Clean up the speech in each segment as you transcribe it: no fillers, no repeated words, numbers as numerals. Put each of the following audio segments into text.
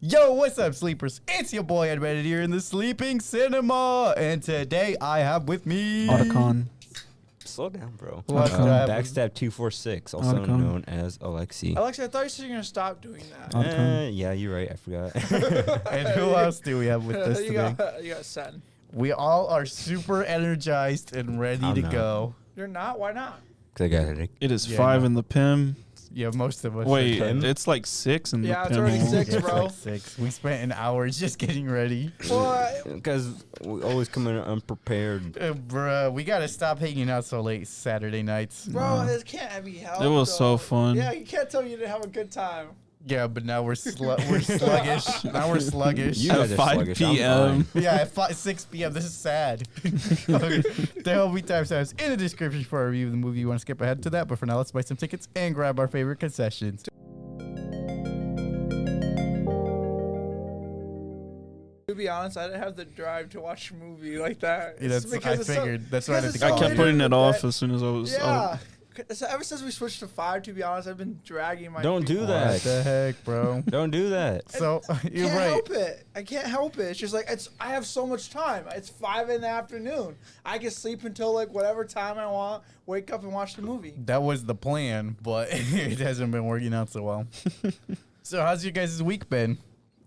Yo, what's up, sleepers? It's your boy Eddbedhead here in the Sleeping Cinema, and today I have with me Otacon. Slow down, bro. Backstab 246, also known as Aleksey. Aleksey, I thought you said you're gonna stop doing that. Yeah, you're right. I forgot. And who else do we have with us today? You got Sen. We all are super energized and ready to go. You're not? Why not? Cause I got a headache. It is 5 in the PIM. Yeah, most of us. Wait, are. it's like 6 in the PIM. Yeah, it's already 6, It's bro. like 6. We spent an hour just getting ready. Because we always come in unprepared. Bruh, we gotta stop hanging out so late Saturday nights. Bro, it can't be helped. It was so fun. Yeah, you can't tell me you didn't have a good time. Yeah, but now we're sluggish. Now we're sluggish. You guys At are 5 sluggish. I'm p.m. fine. Yeah, at 6 p.m. This is sad. Okay. There will be timestamps in the description for a review of the movie. You want to skip ahead to that, but for now, let's buy some tickets and grab our favorite concessions. To be honest, I didn't have the drive to watch a movie like that. Yeah, I figured. That's why I didn't think I kept putting it off as soon as I was. Yeah. So ever since we switched to 5, to be honest, I've been dragging my. Don't do What that. the heck, bro? Don't do that. So you're Can't right. help it. I can't help it. It's just like I have so much time. It's 5 in the afternoon. I can sleep until like whatever time I want. Wake up and watch the movie. That was the plan, but it hasn't been working out so well. So how's your guys' week been?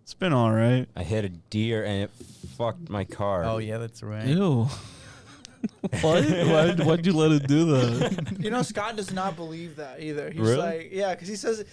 It's been all right. I hit a deer and it fucked my car. Oh yeah, that's right. Ew. What? Why'd you let it do that? You know, Scott does not believe that either. He's Really? like, yeah, because he says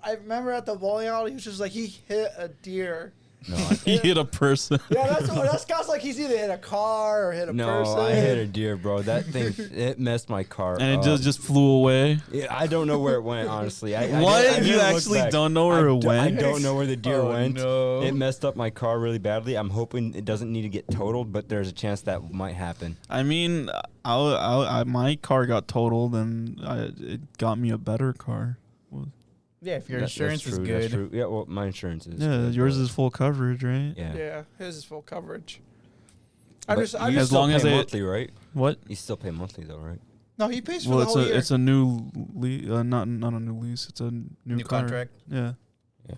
I remember at the bowling alley, he was just like, he hit a deer. No, He hit a person. Yeah, that's Scott's like, he's either hit a car or hit a person. I hit a deer, bro. That thing, it messed my car And up. it just flew away. Yeah, I don't know where it went, honestly. I What? didn't You look actually back. don't know where it went? I don't know where the deer Oh, went. no. It messed up my car really badly. I'm hoping it doesn't need to get totaled, but there's a chance that might happen. I mean, my car got totaled, and it got me a better car. Yeah, if your That's insurance is true, good. That's true. Yeah, well, my insurance is. Yeah, good, yours but- is full coverage, right? Yeah. Yeah, his is full coverage. But I'm you just As still long as pay it- monthly, right? What? You still pay monthly though, right? no, he pays for Well, the whole year. it's a new not a new lease. It's a new car. contract. Yeah, Yeah.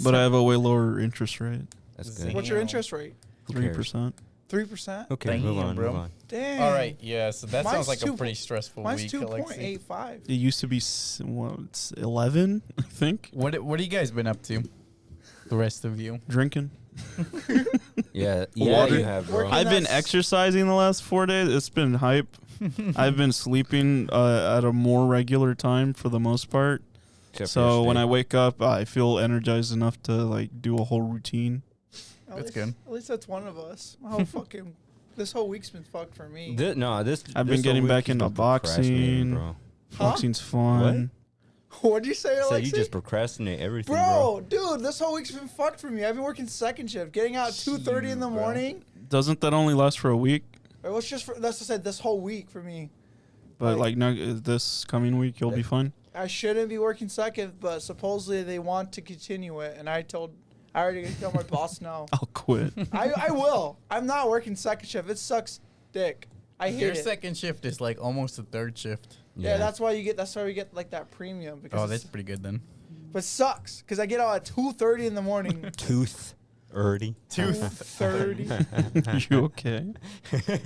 but I have a way lower interest rate, That's Zing. good. What's your interest rate? Who cares? 3%. 3%. Okay, move Damn, on, bro. move on. Damn. All right, yeah. So that sounds Mine's like a 2 pretty stressful Mine's week. 2.85. It used to be 11, I think. What have you guys been up to? The rest of you. Drinking. Yeah, Water. you have, bro. Working I've been that's- exercising the last 4 days. It's been hype. I've been sleeping at a more regular time for the most part. Except for So when yesterday. I wake up, I feel energized enough to like do a whole routine. At That's least- good. At least that's one of us. My whole fucking this whole week's been fucked for me. This I've this been whole getting week back he's into been procrastinating, boxing. bro. Huh? Boxing's fun. What'd you say, So Aleksey? you just procrastinate everything, Bro, dude, this whole week's been fucked for me. I've been working second shift, getting out at 2:30 in the Bro. morning. Doesn't that only last for a week? It was just that's what I said. This whole week for me. But like now, this coming week, you'll be fine. I shouldn't be working second, but supposedly they want to continue it, and I already told my boss no. I'll quit. I will. I'm not working second shift. It sucks dick. I hate Your it. second shift is like almost a third shift. Yeah, that's why we get like that premium because Oh, that's pretty good then. but it sucks because I get out at 2:30 in the morning. tooth early. 2:30. You okay?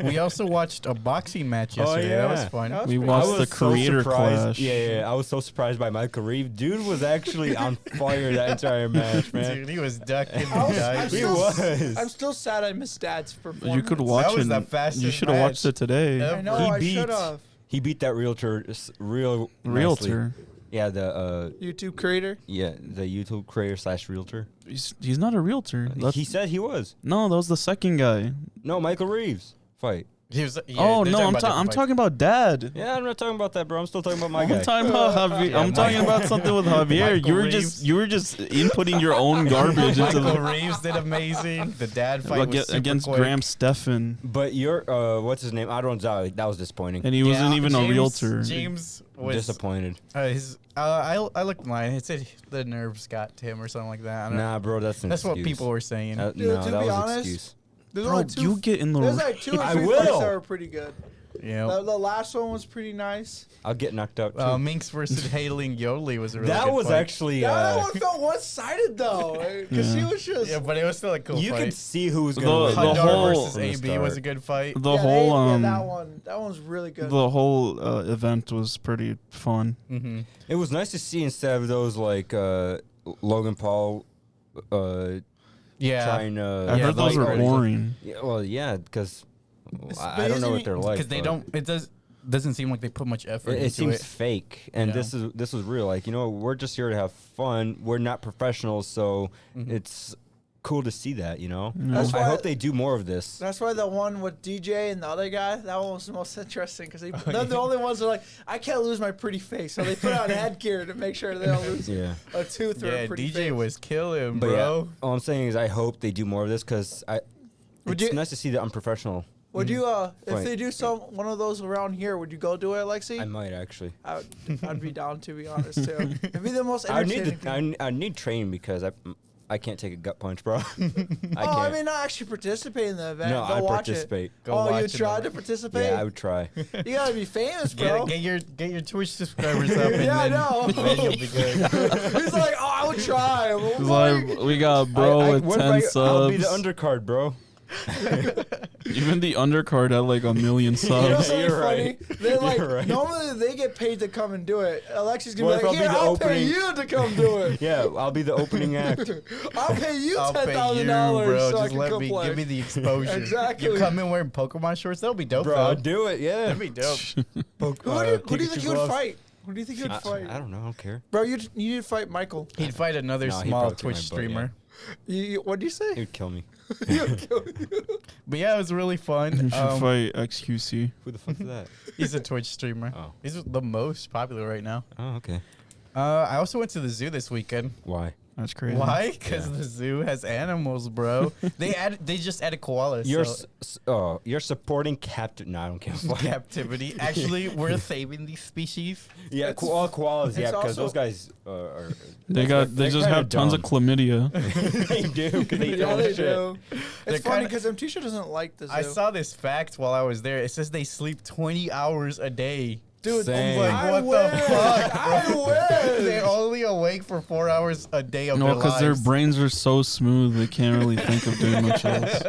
We also watched a boxing match yesterday. That was yeah. fun. That was We pretty- watched I the was so creator surprised. clash. Yeah, I was so surprised by Michael Reeve. Dude was actually on fire that entire match, man. Dude, he was ducking I was- the I'm guys. He still- was. I'm still sad I missed Dad's performance. You could watch was it. the fastest You should have watched match it today. ever. I know. He I beat- should have. He beat that realtor nicely. Realtor. Yeah, the YouTube creator. the YouTube creator / realtor. He's not a realtor. He said he was. No, that was the second guy. No, Michael Reeves. Fight. He was, yeah, Oh they're no, I'm different talking about Dad. Yeah, I'm not talking about that, bro. I'm still talking about my I'm guy. talking about Javier. Yeah, I'm talking Michael- about something with Javier. Michael Reeves. You were just inputting your own garbage into Michael the Reeves did amazing. The dad fight was super against quick. Graham Stephan, But your what's his name? I don't know. That was disappointing. and he wasn't Yeah, even a James- realtor. James was Disappointed. I looked online. It said the nerves got to him or something like that. I don't know. Nah, bro, that's an That's what excuse. people were saying. Dude, no, to that be was honest, excuse. There's Bro, only two. you get in the. There's like 2 or I 3 will. fights that were pretty good. Yeah. The last one was pretty nice. I'll get knocked out too. Minx versus Hailing Yodely was a really That good was fight. actually. That one felt one-sided though, because he was just. Yeah, but it was still a cool You fight. could see who was going to The win. Hadar whole- versus from the AB was a start. good fight. The whole that one's really good. the whole event was pretty fun. Mm-hmm. It was nice to see instead of those like Logan Paul Yeah. trying to. I Yeah, heard those like- are boring. Yeah, well, yeah, because It's I don't know what basically- they're like. Because they but don't. It doesn't seem like they put much effort into It seems it. fake, and Yeah. this was real. Like, we're just here to have fun. We're not professionals, so Mhm. it's cool to see that. That's I why- hope they do more of this. That's why the one with DJ and the other guy, that one was the most interesting because they're yeah. the only ones that are like, I can't lose my pretty face. So they put on headgear to make sure they don't lose Yeah. a tooth or Yeah, a pretty DJ face. was killing, But bro. yeah, all I'm saying is I hope they do more of this because Would it's you- nice to see the unprofessional. Would you, if Right. they do one of those around here, would you go do it, Aleksey? I might actually. I'd be down to be honest too. It'd be the most I entertaining. need I need training because I can't take a gut punch, bro. I can't. I mean, not actually participate in the event. no, go I watch participate. Go Oh, watch you it, tried man. to participate? Yeah, I would try. You gotta be famous, bro. Get your Twitch subscribers up, and Yeah, I then, know. then you'll be good. He's like, oh, I would try. It's like we got bro with what 10 if I'll be the subs. undercard, bro. Even the undercard had like 1 million You know subs. something You're funny? right. They're like, You're right. normally they get paid to come and do it. Alexi's gonna What be if like, I'll be here, the I'll pay opening- you to come do it. Yeah, I'll be the opening act. I'll pay you I'll pay you, $10,000 bro. so I Just can let come me play. give me the exposure. Exactly. You come in wearing Pokemon shorts, that'll be dope, Bro, though. I'll do it. Yeah. That'd be dope. Who do you think you would fight? Who do you think you would fight? I don't know. I don't care. Bro, you need to fight Michael. He'd fight another No, he'd small probably kick Twitch my butt, streamer. What do you say? It would kill me. But yeah, it was really You fun. should fight XQC. Who the fuck is that? He's a Twitch streamer. Oh. He's the most popular right now. Oh, okay. I also went to the zoo this weekend. Why? That's crazy. Why? Because Yeah. the zoo has animals, bro. They just added koalas. You're supporting captain. No, I don't care. Captivity. Actually, we're saving these species. Yeah, It's- all koalas. Yeah, it's because also- those guys are. They they're just kinda have tons of dumb. chlamydia. They do. 'Cause they eat Yeah, all the they shit. do. They're It's funny kinda- because Tisha doesn't like the zoo. I saw this fact while I was there. It says they sleep 20 hours a day. Dude, Same. I'm I like, what the wish. fuck? I bro? wish. They're only awake for 4 hours a day of No, their because their lives. brains are so smooth, they can't really think of doing much else.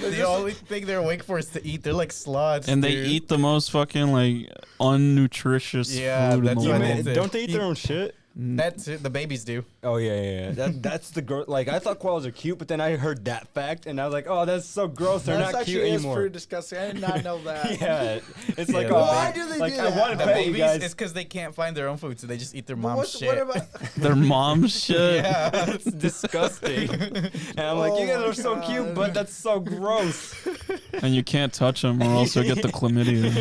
The only thing they're awake for is to eat. They're like sloths. And they dude. eat the most fucking like unnutritious Yeah, food in that's the what world. it is. Don't they eat their own shit? That's it. The babies do. Oh yeah. That's the gross. Like I thought koalas are cute, but then I heard that fact, and I was like, oh, that's so gross. They're That's not actually cute is anymore. pretty disgusting. I did not know that. Yeah, it's like, Yeah, oh, why do they like, do I that? want to The pet you babies, guys. it's because they can't find their own food, so they just eat their But mom's shit. what about Their mom's shit. Yeah. That's disgusting. And I'm like, you Oh guys my are so God. cute, but that's so gross. And you can't touch them or else you'll get the chlamydia.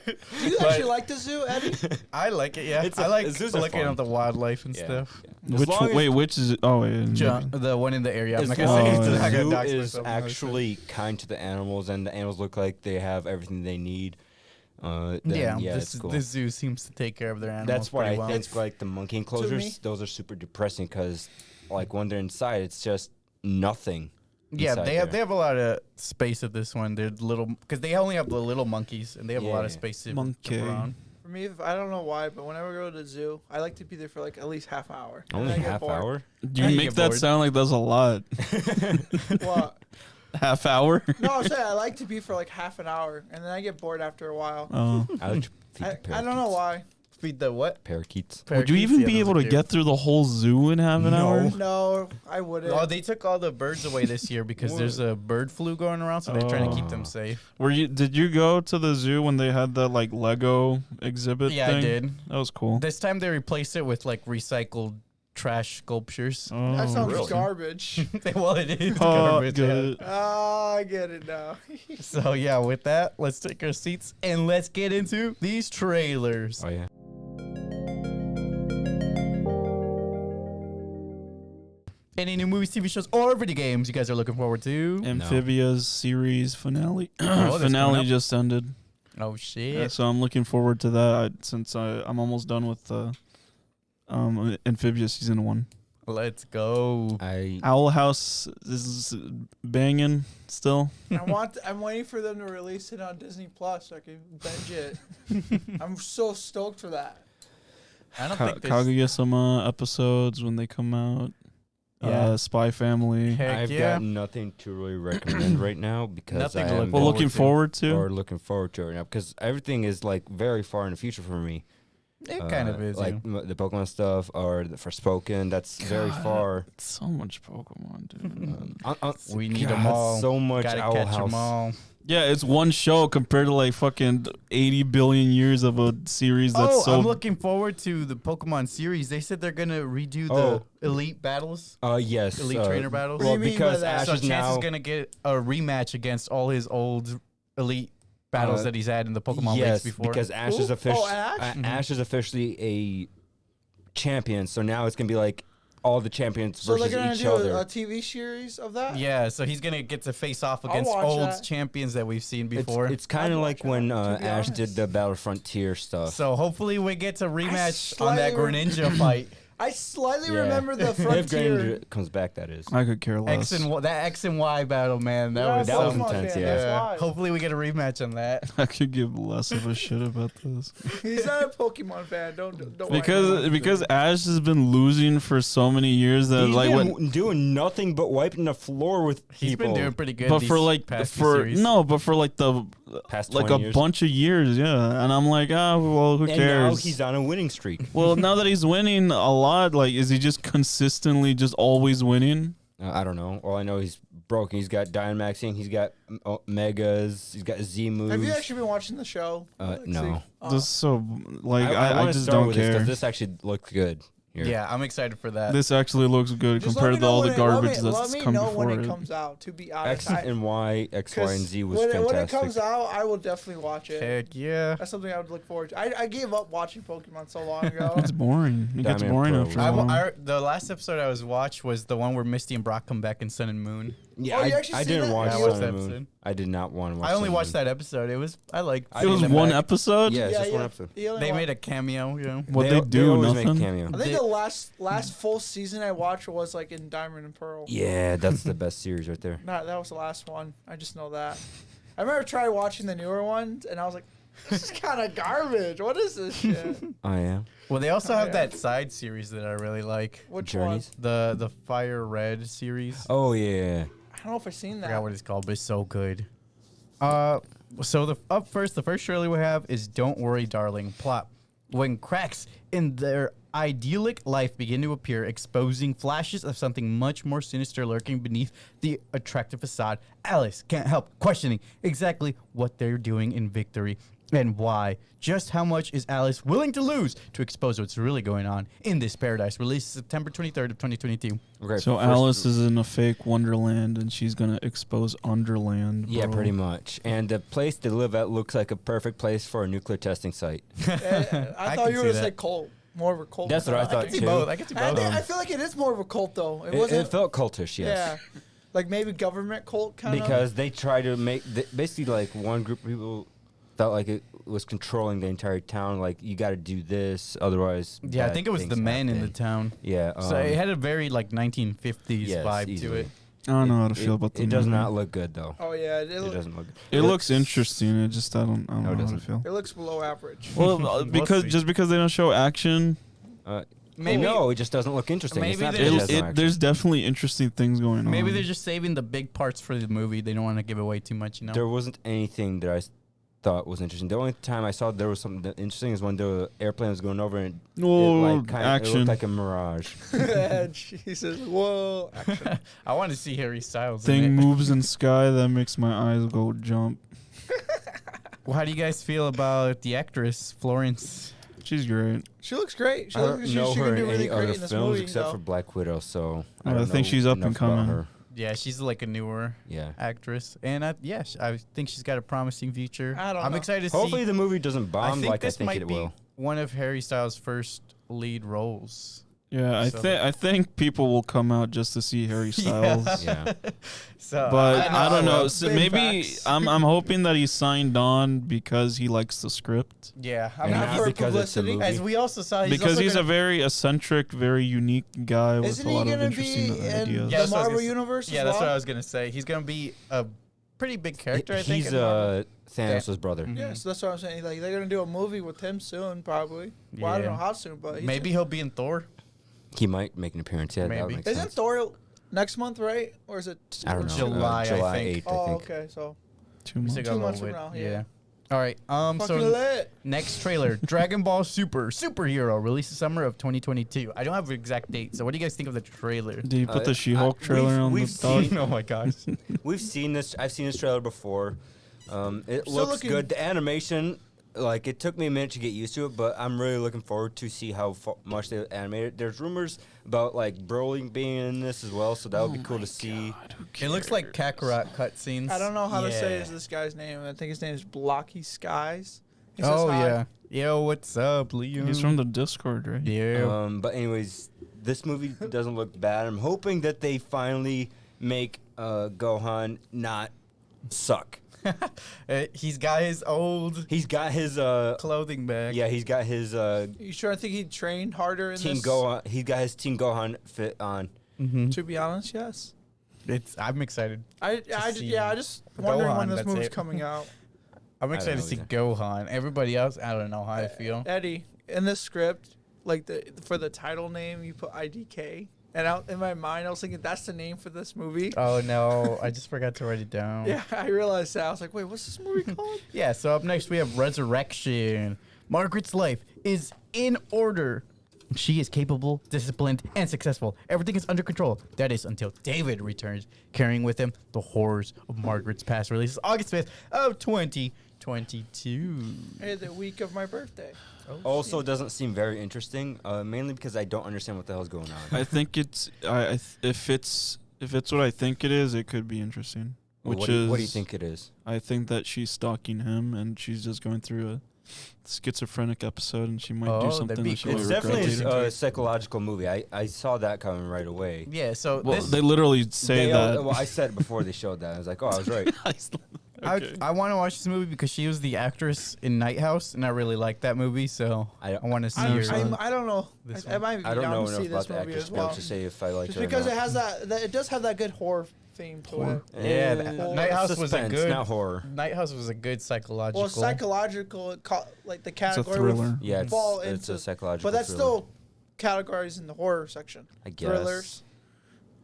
do you actually like the zoo, Eddie? I like it. Yeah, It's I like zoos are looking fun. at the wildlife and Yeah. stuff. As Which long as- wait, which is it? Oh wait, The one in the area. I'm As not long gonna Oh, say as it. I the gotta zoo dox is myself. actually kind to the animals, and the animals look like they have everything they need. Then, Yeah, it's cool. this zoo seems to take care of their animals. That's why pretty I well. think like the monkey me- enclosures, those are super depressing because like when they're inside, it's just nothing. Yeah, inside they there. have a lot of space at this one. They're little because they only have the little monkeys, and they have a lot of Yeah. space to Monkey. jump around. For me, I don't know why, but whenever I go to the zoo, I like to be there for like at least half hour. And Only then I get half bored. hour. You You make get that bored. sound like that's a lot. What? Half hour? No, I'm saying I like to be for like half an hour, and then I get bored after a while. Oh. I would feed the I don't know why. Feed the what? Parakeets. Would you Parakeets? even Yeah, be those able are to cute. get through the whole zoo in half an No. hour? No, I wouldn't. Oh, they took all the birds away this year because there's a bird flu going around, so they're trying to keep them Oh. safe. Did you go to the zoo when they had that like Lego exhibit Yeah, thing? I did. That was cool. This time they replaced it with like recycled trash sculptures. Oh, that sounds really? garbage. Well, it is Oh, garbage. yeah. good. Oh, I get it now. So yeah, with that, let's take our seats and let's get into these trailers. Oh yeah. Any new movies, TV shows, or video games you guys are looking forward to? Amphibia's series finale. Oh, that's coming Finale up. just ended. Oh shit! Yeah, so I'm looking forward to that since I'm almost done with Amphibia season 1. Let's go. Owl House is banging still. I'm waiting for them to release it on Disney Plus so I can binge it. I'm so stoked for that. I don't think Kaguya-sama episodes when they come out. Yeah. Spy Family. Heck I've yeah. got nothing to really recommend right now because Nothing to I look am Well, looking forward to. or looking forward to it right now because everything is like very far in the future for me. It kind of is. Like the Pokemon stuff or the Forspoken. That's very far. So much Pokemon, dude. We need them all. So much Gotta Owl catch House. them all. Yeah, it's one show compared to like fucking 80 billion years of a series that's so. I'm looking forward to the Pokemon series. They said they're gonna redo the Elite battles. Yes. Elite trainer battles. What do you mean because by that? Ash So is Chance now is gonna get a rematch against all his old Elite battles that he's had in the Pokemon leagues before. because Ash is Who? officially Ash? Ash is officially a champion. So now it's gonna be like all the champions So they're versus gonna each do other. a TV series of that? Yeah, so he's gonna get to face off I'll against watch old that. champions that we've seen before. It's kind I'd of watch like when that, to be Ash honest. did the Battle Frontier stuff. So hopefully we get to rematch on that slightly- Greninja fight. I slightly Yeah. remember the If Frontier. Granger comes back, that is. I could care less. That X and Y battle, man. That was that was some- intense, Fan, yeah. that's why. Hopefully we get a rematch on that. I could give less of a shit about this He's not a Pokemon fan. Don't worry. because Ash has been losing for so many years that He's like been when. doing nothing but wiping the floor with He's people. been doing pretty good. But these for like past few for series. no, but for like the Past like 20 a years. bunch of years, yeah. And I'm like, well, who And cares? now he's on a winning streak. Well, now that he's winning a lot, like, is he just consistently just always winning? I don't know. All I know he's broken. He's got Dynamaxing. He's got Megas. He's got Z moves. Have you actually been watching the show? No. This is so like I I wanna just start don't with this care. because this actually looks good. Here. Yeah, I'm excited for that. This actually looks good Just compared let me to know all when the it- garbage let that's me come know before when it. it comes out. To be X honest, and Y, X, Y, and Z was when fantastic. it comes out, I will definitely watch it. Heck yeah. That's something I would look forward to. I gave up watching Pokemon so long ago. It's boring. It gets Diamond boring Pearl after was- a while. The last episode I was watched was the one where Misty and Brock come back in Sun and Moon. Yeah, Oh, you I actually seen didn't that? watch Yeah, I Sun watched and that Moon. episode. I did not want to watch. I only Sun watched and that episode. I liked. It was seeing them one back. episode. Moon. Yeah, it's just one episode. He only They wa- made a cameo, you know. What they do? always Nothing. make cameo. I think the last full season I watched was like in Diamond and Pearl. Yeah, that's the best series right there. Nah, that was the last one. I just know that. I remember trying watching the newer ones, and I was like, "This is kind of garbage. What is this shit?" I am. Well, they also Oh, have yeah. that side series that I really like. Which Journeys. The Fire Red series. Oh yeah. one? I don't know if I've seen I that. forgot what it's called, but it's so good. So the first trailer we have is "Don't Worry, Darling." Plot: when cracks in their idyllic life begin to appear, exposing flashes of something much more sinister lurking beneath the attractive facade, Alice can't help questioning exactly what they're doing in Victory and why. Just how much is Alice willing to lose to expose what's really going on in this paradise? Released September 23rd of 2022. Okay. So first- Alice is in a fake Wonderland, and she's gonna expose Underland. Yeah, bro. pretty much. And the place to live at looks like a perfect place for a nuclear testing site. I I thought can you see were that. like cult, more of a cult. That's what I thought I can see too. both. I can see both. I feel like it is more of a cult though. It It wasn't. felt cultish, yes. Yeah, like maybe government cult kind of. Because they try to make basically like one group of people felt like it was controlling the entire town. Like you got to do this, otherwise. Yeah, I bad think it was the things men in the happen. town. Yeah. So it had a very like 1950s yes, vibe easily. to it. I don't know how to feel about the It does movie. not look good though. Oh yeah, It doesn't look. It looks interesting. It just I don't No, it know how to doesn't. feel. It looks below average. Well, because see. just because they don't show action, Maybe no, it just doesn't look interesting. maybe It's not they that it just- has no action. there's definitely interesting things going on. maybe they're just saving the big parts for the movie. They don't want to give away too much, you know. There wasn't anything that I thought was interesting. The only time I saw there was something that interesting is when the airplane was going over and it, like, it action. looked like a mirage. And she says, "Whoa!" Action. I want to see Harry Styles. Thing in it. moves in sky that makes my eyes go jump. Well, how do you guys feel about the actress Florence? She's great. She looks great. She I looks don't like she know can her do in really any great other in this films movie. except though. for Black Widow, so I don't think know she's up and enough about coming. her. Yeah, she's like a newer Yeah. actress, and I think she's got a promising future. I don't I'm know. excited to Hopefully see. the movie doesn't I bomb think like I this think might it be will. one of Harry Styles' first lead roles. Yeah, I think people will come out just to see Harry Styles. Yeah. So, But I don't know. So Big maybe facts. I'm hoping that he signed on because he likes the script. yeah, I And mean, Not not for because it's a publicity. movie. as we also saw, he's Because also he's gonna, a very eccentric, very unique guy with Isn't a he lot of gonna interesting be in ideas. Yeah, the that's what I was Marvel gonna say. universe? Yeah, as that's well? what I was gonna say. He's gonna be a pretty big character. I think He's in Marvel. Thanos' brother. Mhm. Yeah, so that's what I'm saying. Like they're gonna do a movie with him soon, probably. Well, I don't Yeah. know how soon, but he's Maybe he'll be in Thor. He might make an appearance. Yeah, that would Maybe. make Isn't sense. Thor next month, right? Or is it? I don't know. July, I July think. 8th, I Oh, think. okay. So 2 We months. still got a 2 little months from bit. now, Yeah. yeah. All right. fucking So lit. next trailer, Dragon Ball Superhero, released the summer of 2022. I don't have an exact date. So what do you guys think of the trailer? Did you put the I- She-Hulk trailer on the we've dog? seen- Oh my gosh. We've seen this. I've seen this trailer before. It Still looks looking- good. The animation, like, it took me a minute to get used to it, but I'm really looking forward to see how much they animated. There's rumors about like Broly being in this as well, so that would be cool to see. It looks like Kakarot cutscenes. I don't know how to say Yeah. this guy's name. I think his name is Blocky Skies. He says Oh hi. yeah. Yo, what's up, Liam? He's from the Discord, right? Yeah. But anyways, this movie doesn't look bad. I'm hoping that they finally make Gohan not suck. He's got his old He's got his clothing bag. yeah, he's got his You sure I think he trained harder in Team this? Gohan. He's got his Team Gohan fit on. Mm-hmm. To be honest, yes. I'm excited. I see just wondering Gohan, when this that's movie's it. coming out. I'm I excited don't to see know Gohan. Everybody else, I don't know how I feel. Eddie, in the script, like for the title name, you put IDK, and in my mind, I was thinking that's the name for this movie. Oh no, I just forgot to write it down. Yeah, I realized that. I was like, wait, what's this movie called? Yeah, so up next we have Resurrection. Margaret's life is in order. She is capable, disciplined, and successful. Everything is under control. That is until David returns, carrying with him the horrors of Margaret's past. Releases August 5th of 2022. Hey, the week of my birthday. Also, doesn't seem very interesting. Mainly because I don't understand what the hell's going on. I think it's if it's what I think it is, it could be interesting. Which what do you think it is? I think that she's stalking him and she's just going through a schizophrenic episode, and she might Oh, do that'd something be that she cool. will It's regret definitely later. a psychological movie. I saw that coming right away. Yeah, so Well, this, they literally say that. Well, I said it before they showed that. I was like, oh, I was right. Okay. I want to watch this movie because she was the actress in Night House, and I really like that movie, so I- I want to see never her. saw it. I don't know. This I might be I don't down know to see enough about this the movie actress as well. to say if I like Just her or because not. it has that, it does have that good horror theme to it. Yeah, Eh, Night House was a suspense, good- not horror. Night House was a good psychological. Well, psychological, like the It's a category thriller. would Yeah, fall it's into, a psychological. but that's thriller, still categories in the horror section. I guess. Thrillers,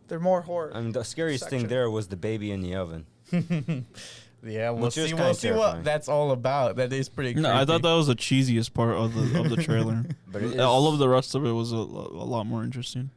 they're more horror. I mean, the scariest thing section. there was the baby in the oven. Yeah, we'll Which is see. kinda We'll see what terrifying. that's all about. That is pretty. No, I creepy. thought that was the cheesiest part of the trailer. But it All is- of the rest of it was a lot more interesting.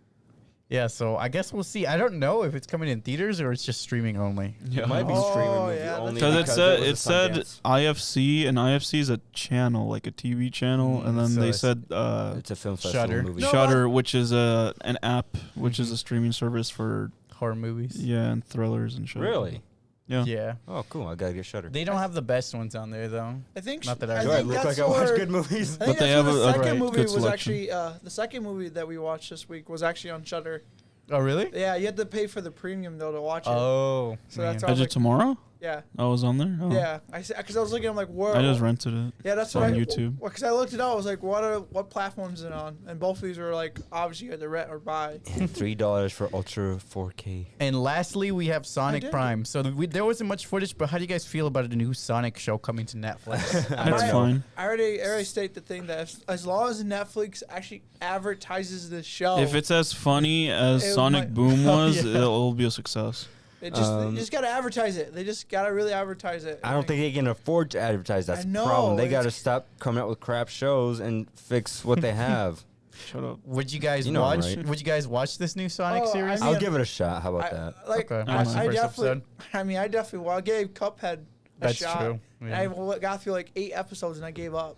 Yeah, so I guess we'll see. I don't know if it's coming in theaters or it's just streaming only. It might be Oh, streaming movie yeah, only Because it was a said Sundance. IFC, and IFC is a channel, like a TV channel, and then so they it's- said It's a film Shudder. festival movie. No, Shudder, which is an app, which is a streaming service for Horror movies. and thrillers and shit. Really? Yeah. Yeah. Oh, cool. I gotta get Shudder. They don't have the best ones on there though. I think. Not that I Do I think look that's like I watch where- good movies? I think But they that's have where a the second right, movie good was selection. actually the second movie that we watched this week was actually on Shudder. Oh really? Yeah, you had to pay for the premium though to watch it. Oh. So that's man. why I Is was it like, tomorrow? yeah, I was on there. Oh. yeah. Because I was looking, I'm like, whoa. I just rented it. Yeah, that's It's what on I, YouTube. Because I looked it up, I was like, what platforms is it on? And both of these were like, obviously you had to rent or buy. $3 for Ultra 4K. And lastly, we have Sonic did. Prime. So there wasn't much footage, but how do you guys feel about a new Sonic show coming to Netflix? That's I- fine. I already state the thing that as long as Netflix actually advertises the show, If it's as funny as It Sonic might- Boom was, Yeah. it'll be a success. they just gotta advertise it. They just gotta really advertise it. I don't think they can afford to advertise. That's I the know, problem. They gotta it's- stop coming out with crap shows and fix what they have. Shut up. Would you guys You know, watch? right? Would you guys watch this new Sonic Oh, series? I mean, I'll give it a shot. How about that? Like, Okay. I Watch the I first definitely, episode. I mean, I definitely, well, I gave Cuphead a That's shot. true. Yeah. I got through like 8 episodes and I gave up.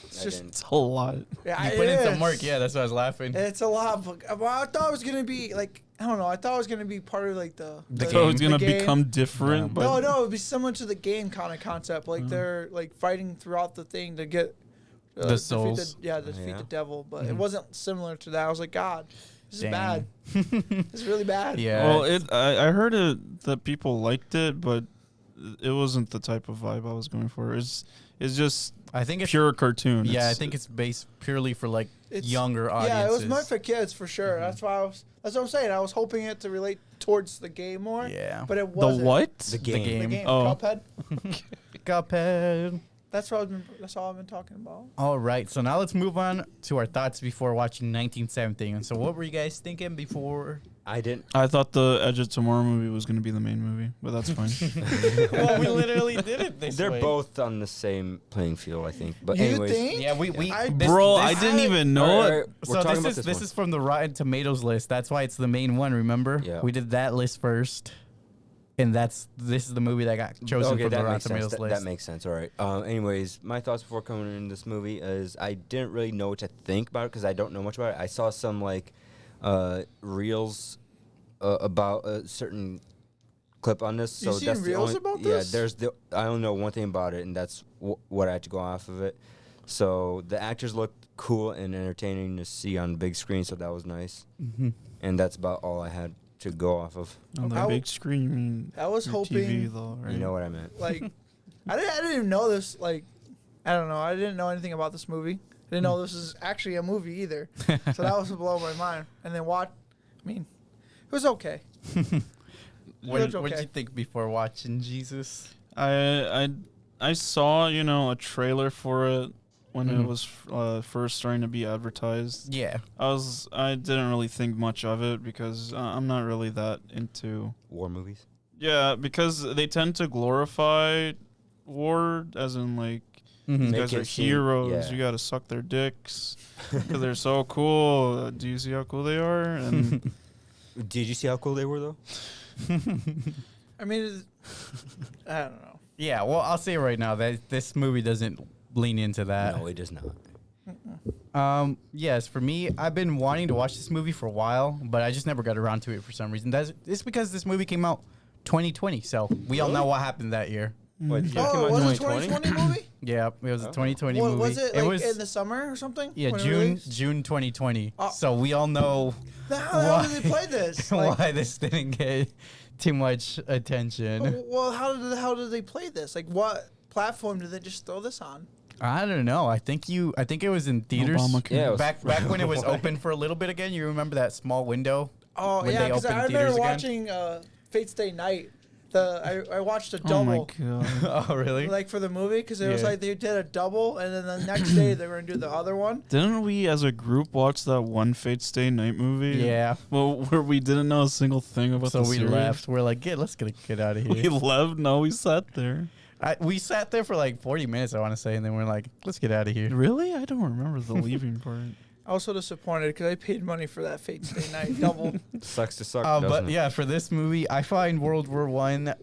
It's I just, didn't. It's a lot. yeah, You it put in some is. work. Yeah, that's why I was laughing. It's a lot. But I thought it was gonna be like, I don't know. I thought it was gonna be part of like the So it's game. gonna the game. become different. Yeah. But No, no, it'd be similar to the game kind of concept. Like they're like fighting throughout the thing to get The souls. Defeat the devil. But it Mhm. wasn't similar to that. I was like, God, this is Dang. bad. It's really bad. Yeah. Well, I heard that people liked it, but it wasn't the type of vibe I was going for. It's just I think it's pure cartoon. Yeah, I think it's based purely for like It's- younger audiences. Yeah, it was meant for kids for sure. That's why that's what I'm saying. I was hoping it to relate towards the game more. Yeah. But it the wasn't. what? The The game. game. The game. Oh. Cuphead. Cuphead. That's all I've been talking about. All right, so now let's move on to our thoughts before watching 1917. And so, what were you guys thinking before? I didn't. I thought the Edge of Tomorrow movie was going to be the main movie, but that's fine. Well, we literally did it this They're way. both on the same playing field, I think. But You anyways, think? Yeah, we Bro, I didn't even know All it. right, we're So talking this about is this this is from the Rotten Tomatoes list. That's why it's the main one. Remember? Yeah. We did that list first, and this is the movie that got chosen Okay, from the that Rotten makes sense. Tomatoes That, list. that makes sense. All right. Anyways, my thoughts before coming in this movie is I didn't really know what to think about it because I don't know much about it. I saw some like reels about a certain clip on this. You So seen that's the reels only, about yeah, this? I only know one thing about it, and that's what I had to go off of it. So the actors looked cool and entertaining to see on big screen, so that was nice. Mhm. And that's about all I had to go off of. On the I w- big screen, you mean I was your hoping, TV, though, right? You know what I meant. like, I didn't even know this. Like, I don't know. I didn't know anything about this movie. I didn't know this is actually a movie either. So that was blowing my mind. And then I mean, it was okay. What okay. did you think before watching Jesus? I saw, a trailer for it when it Mhm. was first starting to be advertised. Yeah. I didn't really think much of it because I'm not really that into. War movies. Yeah, because they tend to glorify war, as in like these Mhm. Make guys are it seem- heroes. yeah. You gotta suck their dicks because they're so cool. Do you see how cool they are? And Did you see how cool they were though? I mean, I don't know. Yeah. Well, I'll say right now that this movie doesn't lean into that. No, it does not. Yes, for me, I've been wanting to watch this movie for a while, but I just never got around to it for some reason. It's because this movie came out 2020, so we all know what happened that year. Wait, Mm. yeah, it came Oh, out was it 2020? 2020 movie? Yeah, it was a Oh. 2020 What, movie. was it like was in the summer or something? yeah, when it June released? 2020. Oh. So we all know Now, how did they play this? Like, why this didn't get too much attention. well, how did they play this? Like, what platform did they just throw this on? I don't know. I think it was in theaters. Obamacare. Yeah, it was- Back when it was open for a little bit again. You remember that small window? Oh When yeah, they because opened I remember theaters again? watching Fate Stay Night. I watched a Oh my double. god! Oh, really? Like for the movie, because it was Yeah. like they did a double, and then the next day they were gonna do the other one. Didn't we, as a group, watch that one Fate Stay Night movie? Yeah. Well, where we didn't know a single thing about So the we series? left. We're like, let's get out of We here. left. No, we sat there. We sat there for like 40 minutes, I want to say, and then we're like, let's get out of here. Really? I don't remember the leaving part. I was so disappointed because I paid money for that Fate Stay Night double. Sucks to suck. But doesn't it? yeah, for this movie, I find World War One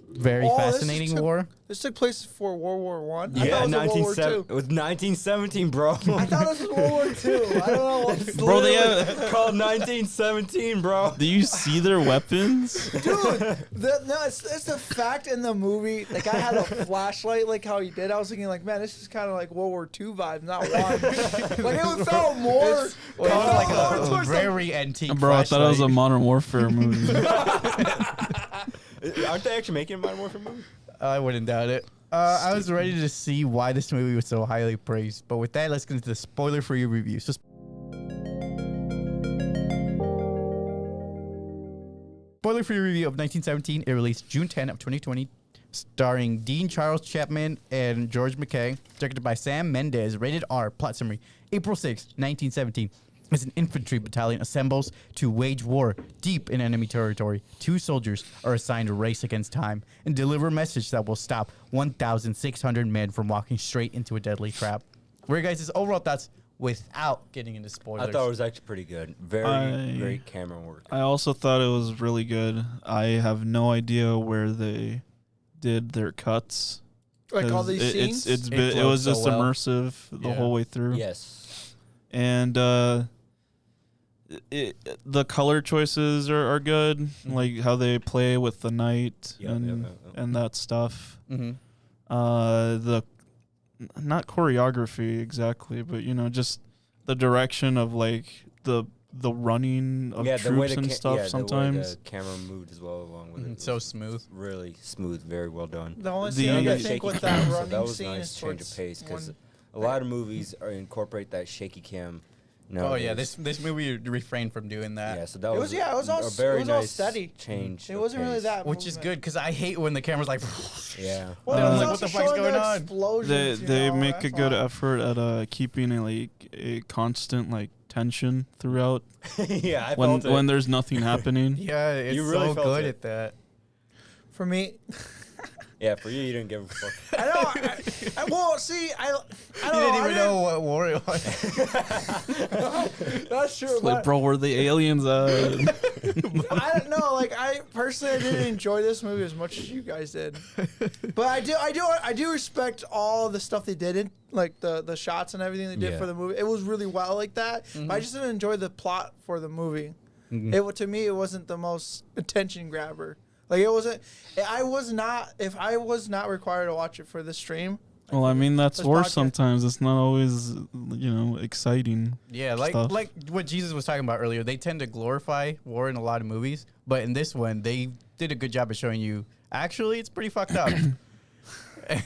very Oh, this is fascinating took- war. This took place for World War One. I Yeah, thought it was World War 1917. Two. It was 1917, bro. I thought this was World War Two. I don't know. It's Bro, they literally have- called 1917, bro. Do you see their weapons? Dude, it's the fact in the movie. Like I had a flashlight, like how he did. I was thinking, like, man, this is kind of like World War II vibe, not one. Like it felt more. Well, it was felt like more a towards very antique. Bro, I thought it was a flashlight. Modern Warfare movie. Aren't they actually making a Modern Warfare movie? I wouldn't doubt it. I was ready to see why this movie was so highly praised. But with that, let's get into the spoiler-free review. So, spoiler-free review of 1917. It released June 10 of 2020, starring Dean Charles Chapman and George McKay, directed by Sam Mendes. Rated R. Plot summary: April 6, 1917. As an infantry battalion assembles to wage war deep in enemy territory, two soldiers are assigned to race against time and deliver a message that will stop 1,600 men from walking straight into a deadly trap. What are your guys' overall thoughts without getting into spoilers? I thought it was actually pretty good. Very great camera work. I also thought it was really good. I have no idea where they did their cuts. Like all 'Cause these scenes. It flowed was so just well. immersive the Yeah. whole way through. Yes. And the color choices are good, like how they play with the night Yep, and yep, yep, yep. and that stuff. Mm-hmm. not choreography exactly, but just the direction of like the running of troops and stuff. Sometimes the way the camera moved as well along with it. So smooth. Really smooth, very well done. The only scene I think with that running that was scene nice is change towards of pace because one- a lot of movies incorporate that shaky cam. Oh yeah, this movie refrained from doing that. Yeah, so that It was was yeah, it was all a very it was all nice steady. change. It of wasn't really pace. that, Which is movement. good because I hate when the camera's like. Yeah. Well, Then it I'm was like, what also the fuck's showing going the on? explosions, they make a that's good all. effort at keeping a constant like tension throughout Yeah, I when felt it. when there's nothing happening. Yeah, it's You really so felt good it. at that. For me, Yeah, for you didn't give a fuck. I know. I well, see, I You don't didn't know. even know what war it was. That's true. It's like, But bro, where the aliens at? I don't know. Like, I personally didn't enjoy this movie as much as you guys did. But I do respect all the stuff they did in, like the shots and everything they did Yeah. for the movie. It was really well like that. But I just didn't enjoy the plot for the movie. To me, it wasn't the most attention grabber. Like it wasn't. I was not. If I was not required to watch it for the stream. Well, I mean that's This worse podcast- sometimes. It's not always exciting. Yeah, like Stuff. like what Jesus was talking about earlier. They tend to glorify war in a lot of movies, but in this one, they did a good job of showing you actually it's pretty fucked up.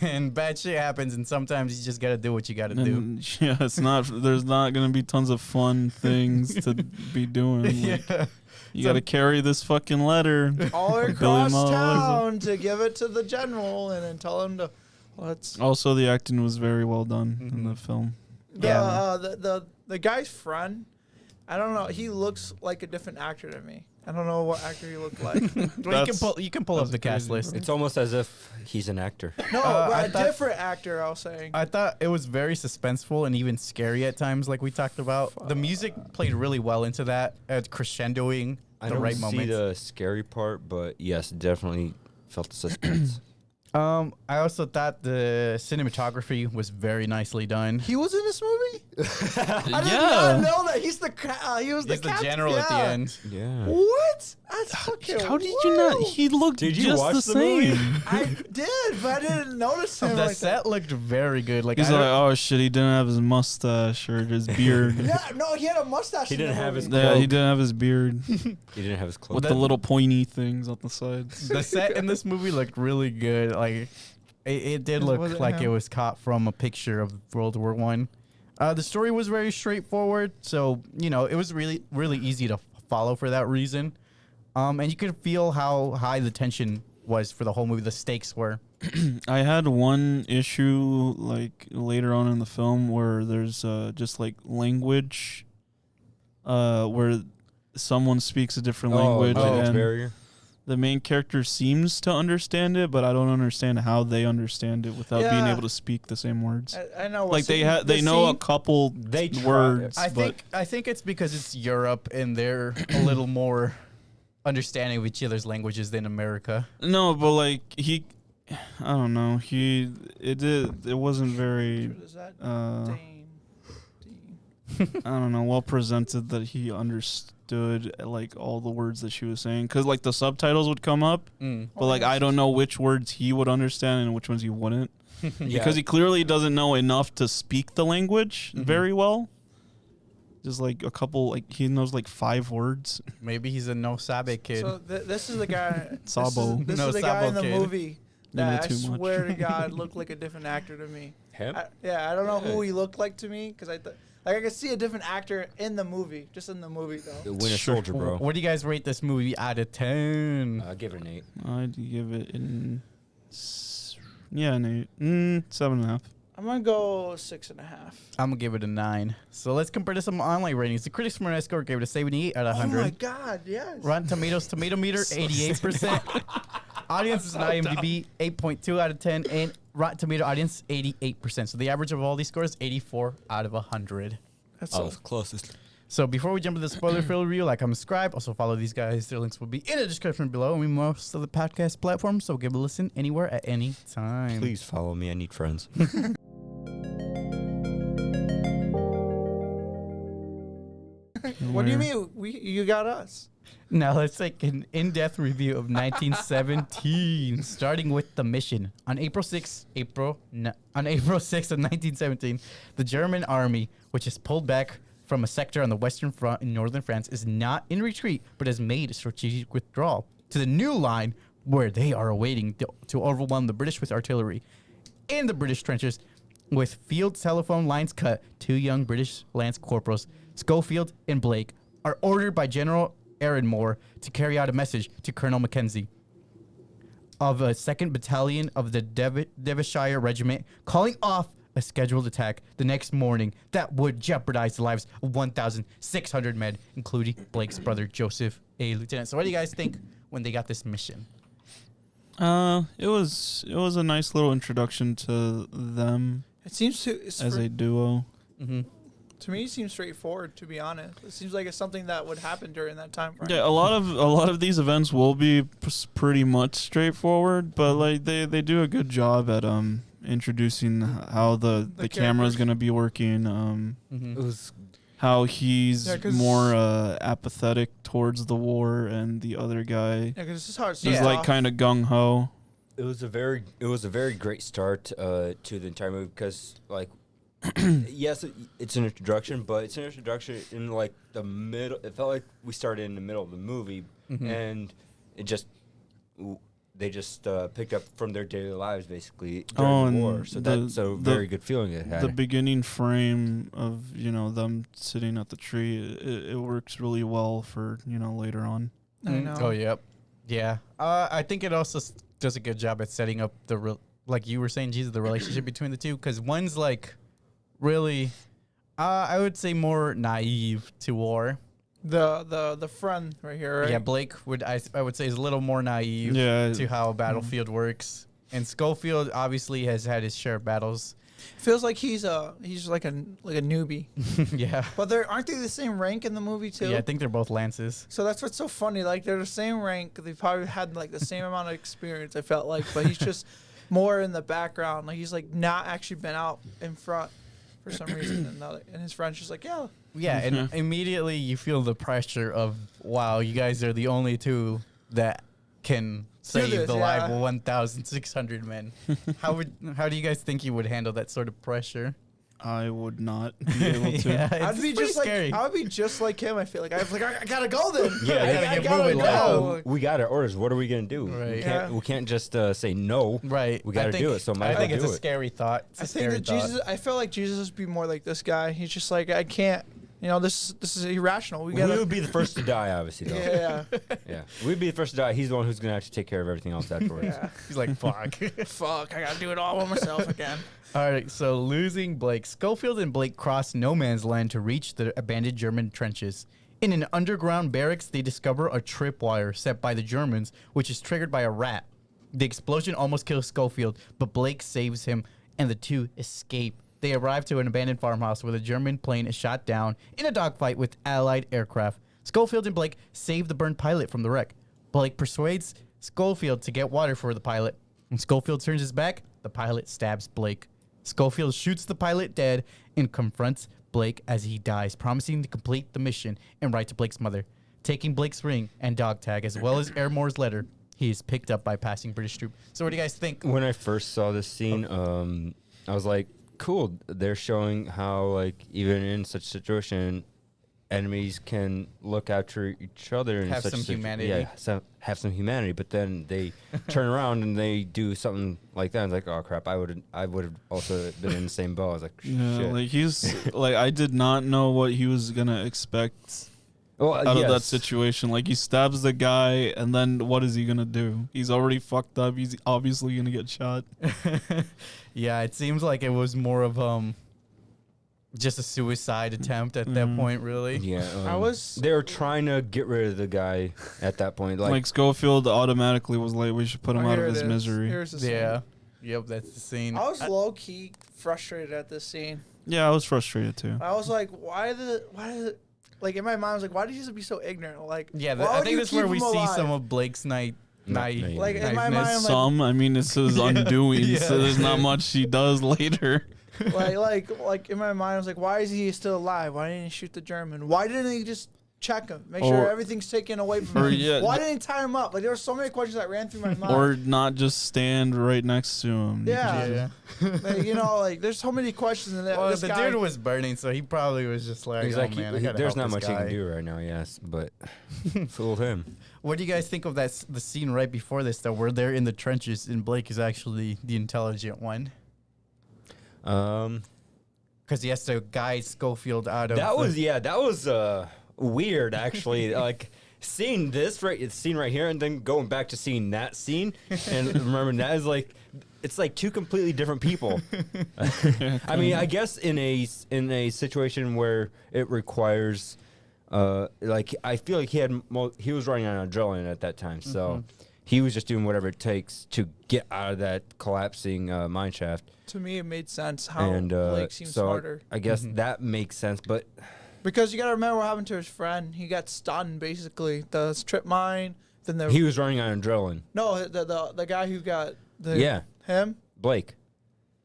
And bad shit happens, and sometimes you just gotta do what you gotta do. And yeah, it's not. There's not gonna be tons of fun things to be doing. Like, Yeah. you gotta carry this fucking letter. All $1 across billion. town to give it to the general and then tell him to. Let's. Also, the acting was very well done in the film. The guy's friend, I don't know. He looks like a different actor to me. I don't know what actor he looked like. Well, you can pull up the cast crazy, list. It's almost as if he's an actor. No, I but a thought- different actor. I was saying. I thought it was very suspenseful and even scary at times, like we talked about. The music played really well into that, crescendoing I the don't right see moments. the scary part, but yes, definitely felt the suspense. I also thought the cinematography was very nicely done. He was in this movie. I did Yeah. not know that. He was He's the captain. general at the Yeah. end. Yeah. What? That's fucking. How did you not? He looked Did you just watch the the movie? same. I did, but I didn't notice him. The like set looked very good. Like He's I like, don't- oh shit, he didn't have his mustache or his beard. that. Yeah, no, he had a mustache. He in the didn't have his movie. Yeah, he cloak. didn't have his beard He didn't have his clothes. with the little pointy things on the sides. the set in this movie looked really good. Like it did Was look it like it him? was caught from a picture of World War One. The story was very straightforward, so it was really easy to follow for that reason. And you could feel how high the tension was for the whole movie. The stakes were. I had one issue like later on in the film where there's just like language, where someone speaks a different language language and barrier. the main character seems to understand it, but I don't understand how they understand it without being Yeah. able to speak the same words. I know. What Like they scene- they the know a scene- couple They try. words. I think it's because it's Europe and they're a little more understanding of each other's languages than America. No, but like I don't know. It wasn't very Is that I Dane? don't know, well presented that he understood like all the words that she was saying, because like the subtitles would come up, but like I don't know which words he would understand and which ones he wouldn't, because he clearly doesn't know enough to speak the language very well. Just like a couple, like he knows like 5 words. Maybe he's a no sabe kid. So this is the guy. Sabo. This No, is the guy Sabo in the kid. movie know that I too much. swear to God looked like a different actor to me. Him? I don't know who he looked like to me because I could see a different actor in the movie, just in the movie The though. Winter Sure. Soldier, bro. What do you guys rate this movie out of 10? I'll give it an 8. I'd give it an 8. 7.5. I'm gonna go 6.5. I'm gonna give it a 9. So let's compare to some online ratings. The Critics Smarter score gave it a 78 out of Oh 100. my God, yes. Rotten Tomatoes tomato meter 88%. Audience is an IMDb 8.2 out of 10, and Rotten Tomato audience 88%. So the average of all these scores 84 out of 100. That's I so was closest. So before we jump into the spoiler-filled review, like, comment, subscribe. Also follow these guys. Their links will be in the description below, and we most of the podcast platforms. So give a listen anywhere at any time. Please follow me. I need friends. What do you mean? You got us. Now let's take an in-depth review of 1917, starting with the mission. On April 6th of 1917, the German army, which is pulled back from a sector on the Western Front in northern France, is not in retreat, but has made a strategic withdrawal to the new line where they are awaiting to overwhelm the British with artillery. In the British trenches, with field telephone lines cut, 2 young British lance corporals, Schofield and Blake, are ordered by General Aaronmore to carry out a message to Colonel Mackenzie of a 2nd Battalion of the Devonshire Regiment, calling off a scheduled attack the next morning that would jeopardize the lives of 1,600 men, including Blake's brother Joseph, a lieutenant. So what do you guys think when they got this mission? It was a nice little introduction to them It seems as a duo. Mm-hmm. To me, it seems straightforward. To be honest, it seems like it's something that would happen during that time frame. Yeah, a lot of these events will be pretty much straightforward, but like they do a good job at introducing how the camera is gonna be working. It was How he's Yeah, more apathetic towards the war, and the other guy Yeah, because this is how it's is like kind of gung ho. It was a very great start to the entire movie because like yes, it's an introduction, but it's an introduction in like the middle. It felt like we started in the middle of the movie, and they just picked up from their daily lives basically during the war. So that's a very good feeling it had. The beginning frame of them sitting at the tree, it works really well for later on. I know. Oh, yep. Yeah. I think it also does a good job at setting up like you were saying, Jesus, the relationship between the two, because one's like really, I would say more naive to war. The friend right here, right? Yeah, Blake I would say is a little more naive to how a battlefield works, and Schofield obviously has had his share of battles. Feels like he's like a newbie. Yeah. But aren't they the same rank in the movie too? Yeah, I think they're both lances. So that's what's so funny. Like they're the same rank. They probably had like the same amount of experience. I felt like, but he's just more in the background. Like he's like not actually been out in front for some reason. And his friend's just like, yeah. Yeah, and immediately you feel the pressure of, wow, you guys are the only two that can save the life of 1,600 men. How do you guys think you would handle that sort of pressure? I would not be able to. Yeah, I'd be just scary. I would be just like him. I feel like I gotta go then. Yeah, I gotta go. We got our orders. What are we gonna do? Right. We can't just say no. Right. We gotta do it. So I think it's a scary thought. I think that Jesus. I feel like Jesus would be more like this guy. He's just like, I can't. This is irrational. We would be the first to die, obviously. Though. Yeah. We'd be the first to die. He's the one who's gonna have to take care of everything else afterwards. Yeah. He's like, fuck. Fuck, I gotta do it all by myself again. All right, so losing Blake, Schofield and Blake cross no man's land to reach the abandoned German trenches. In an underground barracks, they discover a tripwire set by the Germans, which is triggered by a rat. The explosion almost kills Schofield, but Blake saves him, and the two escape. They arrive to an abandoned farmhouse where the German plane is shot down in a dogfight with Allied aircraft. Schofield and Blake save the burned pilot from the wreck. Blake persuades Schofield to get water for the pilot. When Schofield turns his back, the pilot stabs Blake. Schofield shoots the pilot dead and confronts Blake as he dies, promising to complete the mission and write to Blake's mother. Taking Blake's ring and dog tag, as well as Airmore's letter, he is picked up by passing British troop. So what do you guys think? When I first saw this scene, I was like, cool. They're showing how, like, even in such a situation, enemies can look after each other and have some humanity. Yeah, have some humanity. But then they turn around and they do something like that. And it's like, oh crap! I would have also been in the same boat. I was like, shit. Like he's like, I did not know what he was gonna expect out of that situation. Like he stabs the guy, and then what is he gonna do? He's already fucked up. He's obviously gonna get shot. Yeah, it seems like it was more of just a suicide attempt at that point, really. Yeah, they were trying to get rid of the guy at that point. Like Schofield automatically was like, we should put him out of his misery. Here's the scene. Yeah. Yep, that's the scene. I was low key frustrated at this scene. Yeah, I was frustrated too. I was like, why did like in my mind I was like, why did he be so ignorant? Like, yeah, I think that's where we see some of Blake's like in my mind, I'm I mean, it's his undoing, so there's not much he does later. like in my mind, I was like, why is he still alive? Why didn't he shoot the German? Why didn't he just check him, make sure everything's taken away from him? Yeah, why didn't he tie him up? Like there were so many questions that ran through my mind. Or not just stand right next to him. Yeah. Like, you know, like there's so many questions in there. Well, this the guy, dude was burning, so he probably was just like, He's oh, like, man, I gotta there's help not this much he guy. can do right now, yes, but fool him. What do you guys think of the scene right before this, though, where they're in the trenches and Blake is actually the intelligent one? Because he has to guide Schofield out of That was weird actually. Like seeing this scene right here, and then going back to seeing that scene, and remembering that is like, it's like two completely different people. I mean, I guess in a situation where it requires, like I feel like he was running on adrenaline at that time, so he was just doing whatever it takes to get out of that collapsing mine shaft. to me, it made sense how Blake seemed smarter. I guess that makes sense, but Because you got to remember what happened to his friend. He got stunned, basically. The strip mine. Then he was running on adrenaline. No, the guy who got him. Blake.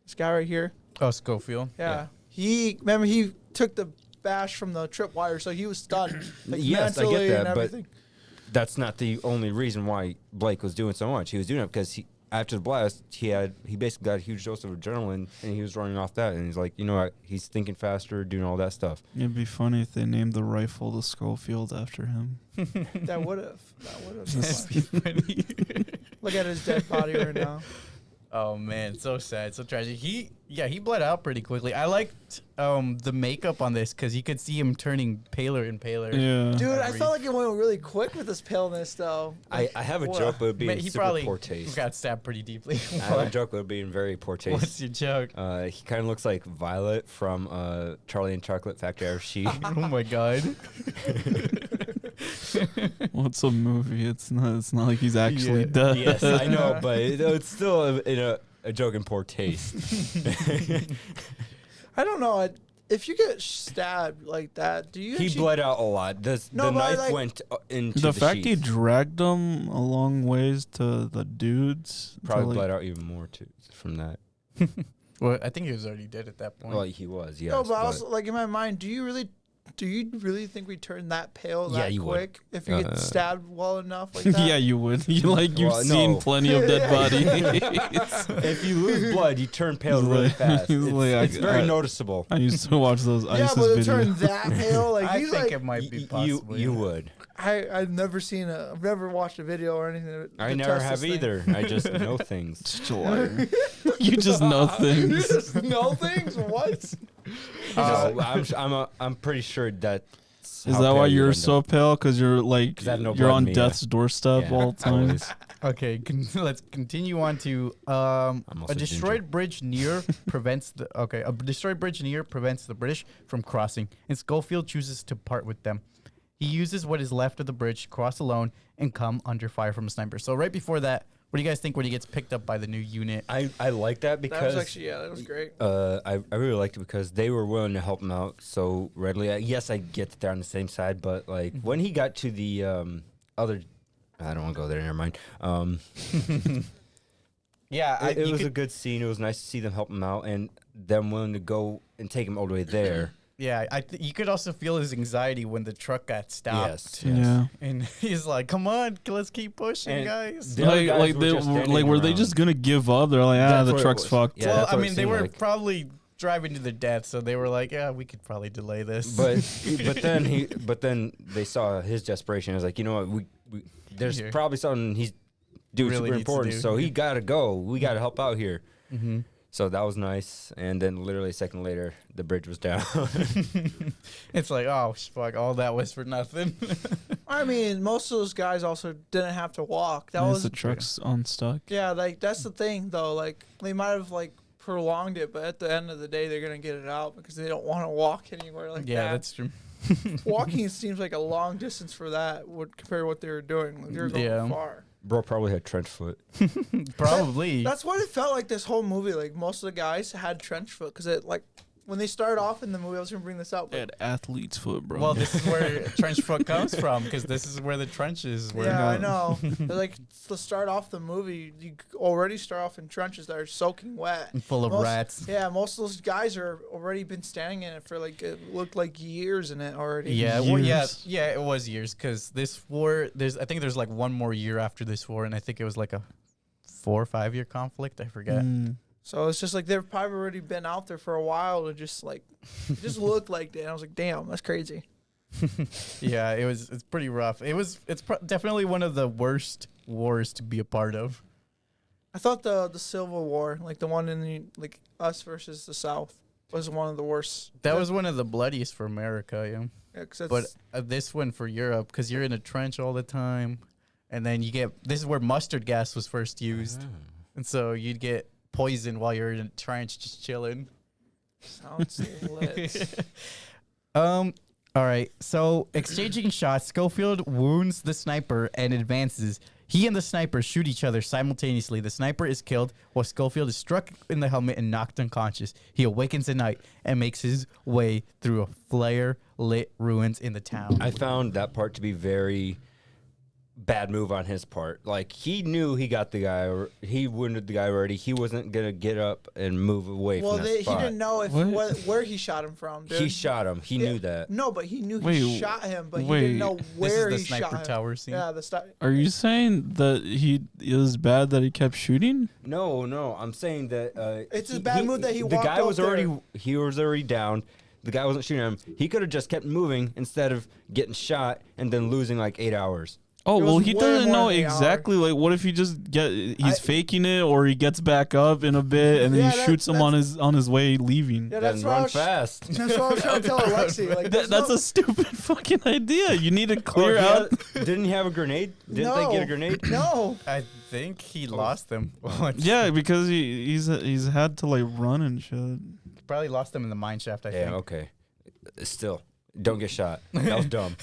This guy right here. Oh, Schofield. Yeah. He took the bash from the tripwire, so he was stunned. Like Yes, I mentally get and that, but everything. that's not the only reason why Blake was doing so much. He was doing it because after the blast, he basically got a huge dose of adrenaline, and he was running off that. And he's like, you know what? He's thinking faster, doing all that stuff. It'd be funny if they named the rifle the Schofield after him. That would have. That'd be funny. Look at his dead body right now. Oh man, so sad, so tragic. He bled out pretty quickly. I liked the makeup on this because you could see him turning paler and paler. Yeah. Dude, I felt like it went really quick with his paleness, though. I have a joke, but it would be in He super probably poor taste. got stabbed pretty deeply. I have a joke, but it would be in very poor taste. What's your joke? He kind of looks like Violet from Charlie and Chocolate Factory. Oh my god. Well, it's a movie. It's not like he's actually dead. Yes, I know, but it's still a joke in poor taste. I don't know. If you get stabbed like that, do you? He bled out a lot. The knife went into the fact he sheath. dragged him a long ways to the dudes. Probably bled out even more too from that. Well, I think he was already dead at that point. Well, he was, yes. No, but also, like in my mind, do you really think we turn that pale that quick if you get stabbed well enough like that? Yeah, you would. You've seen plenty of dead bodies. If you lose blood, you turn pale really fast. It's very noticeable. I used to watch those ISIS but to videos. turn that pale, like I he's think like, it might be possible. You would. I've never watched a video or anything. I never have either. I just know things. Such a liar. You just know things. You just know things? What? I'm pretty sure that. Is that why you're so pale? Because you're like you're on death's doorstep all the time. Okay, let's continue on to a destroyed bridge near prevents the British from crossing, and Schofield chooses to part with them. He uses what is left of the bridge to cross alone and come under fire from a sniper. So right before that, what do you guys think when he gets picked up by the new unit? I like that because that was actually that was great. I really liked it because they were willing to help him out so readily. Yes, I get that they're on the same side, but like when he got to the other, I don't want to go there. Never mind. Yeah, it was a good scene. It was nice to see them help him out and them willing to go and take him all the way there. Yeah, you could also feel his anxiety when the truck got stopped. Yes. Yeah. And he's like, "Come on, let's keep pushing, And guys." Were they just gonna give up? They're like, the truck's fucked. Yeah, well, I mean, they were probably driving to their death, so they were like, "Yeah, we could probably delay this." But then they saw his desperation. I was like, you know what? There's probably something he's doing Really super needs to important, do. so he gotta go. We gotta help out here. Mm-hmm. So that was nice. And then literally a second later, the bridge was down. It's like, oh fuck, all that was for nothing. I mean, most of those guys also didn't have to walk. That was the truck's unstuck. Yeah, like that's the thing though. Like they might have like prolonged it, but at the end of the day, they're gonna get it out because they don't want to walk anywhere like that. Yeah, that's true. Walking seems like a long distance for that compared to what they were doing. Like, they were going far. Bro probably had trench foot. Probably. That's what it felt like this whole movie. Like most of the guys had trench foot because it like when they start off in the movie, I was gonna bring this up. They had athlete's foot, bro. Well, this is where trench foot comes from, because this is where the trenches were. Yeah, I know. But like to start off the movie, you already start off in trenches that are soaking wet, And full of rats. Yeah, most of those guys are already been standing in it for like it looked like years in it already. Yeah, well, Years. yeah, it was years, because this war, I think there's like one more year after this war, and I think it was like a 4 or 5 year conflict. I forget. So it's just like they've probably already been out there for a while to just like, it just looked like that. And I was like, damn, that's crazy. Yeah, it's pretty rough. It's definitely one of the worst wars to be a part of. I thought the Civil War, like the one in the like us versus the South, was one of the worst. That was one of the bloodiest for America, yeah. Yeah, 'cause But that's- this one for Europe, because you're in a trench all the time, and then this is where mustard gas was first used, and so you'd get poisoned while you're in a trench just chilling. sounds lit. All right. So exchanging shots, Schofield wounds the sniper and advances. He and the sniper shoot each other simultaneously. The sniper is killed while Schofield is struck in the helmet and knocked unconscious. He awakens at night and makes his way through a flare-lit ruins in the town. I found that part to be very bad move on his part. Like, he knew he got the guy, or he wounded the guy already. He wasn't gonna get up and move away Well, from that he spot. didn't know if where he shot him from. Dude. He shot him. He knew that. No, but he knew Wait, he shot him, but he wait. didn't know where This he is the shot sniper him. tower scene. Yeah, the sniper. Are you saying that it was bad that he kept shooting? No, I'm saying that It's a bad move that he The walked guy out was there. already down. The guy wasn't shooting him. He could have just kept moving instead of getting shot and then losing like 8 hours. Oh, It well, was he way doesn't more know than an exactly. Like, what if he just he's faking it, or he gets back up in a bit and then Yeah, he shoots him on his way leaving? Yeah, Then that's what I run was, fast. that's what I was trying to tell Aleksey. Like, That's a stupid fucking idea. You need to Or clear he out. didn't he have a grenade? Didn't they get a grenade? No. I think he lost them. once. Yeah, because he's had to like run and shit. Probably lost them in the mine shaft, I Yeah, think. okay. Still, don't get shot. That was dumb.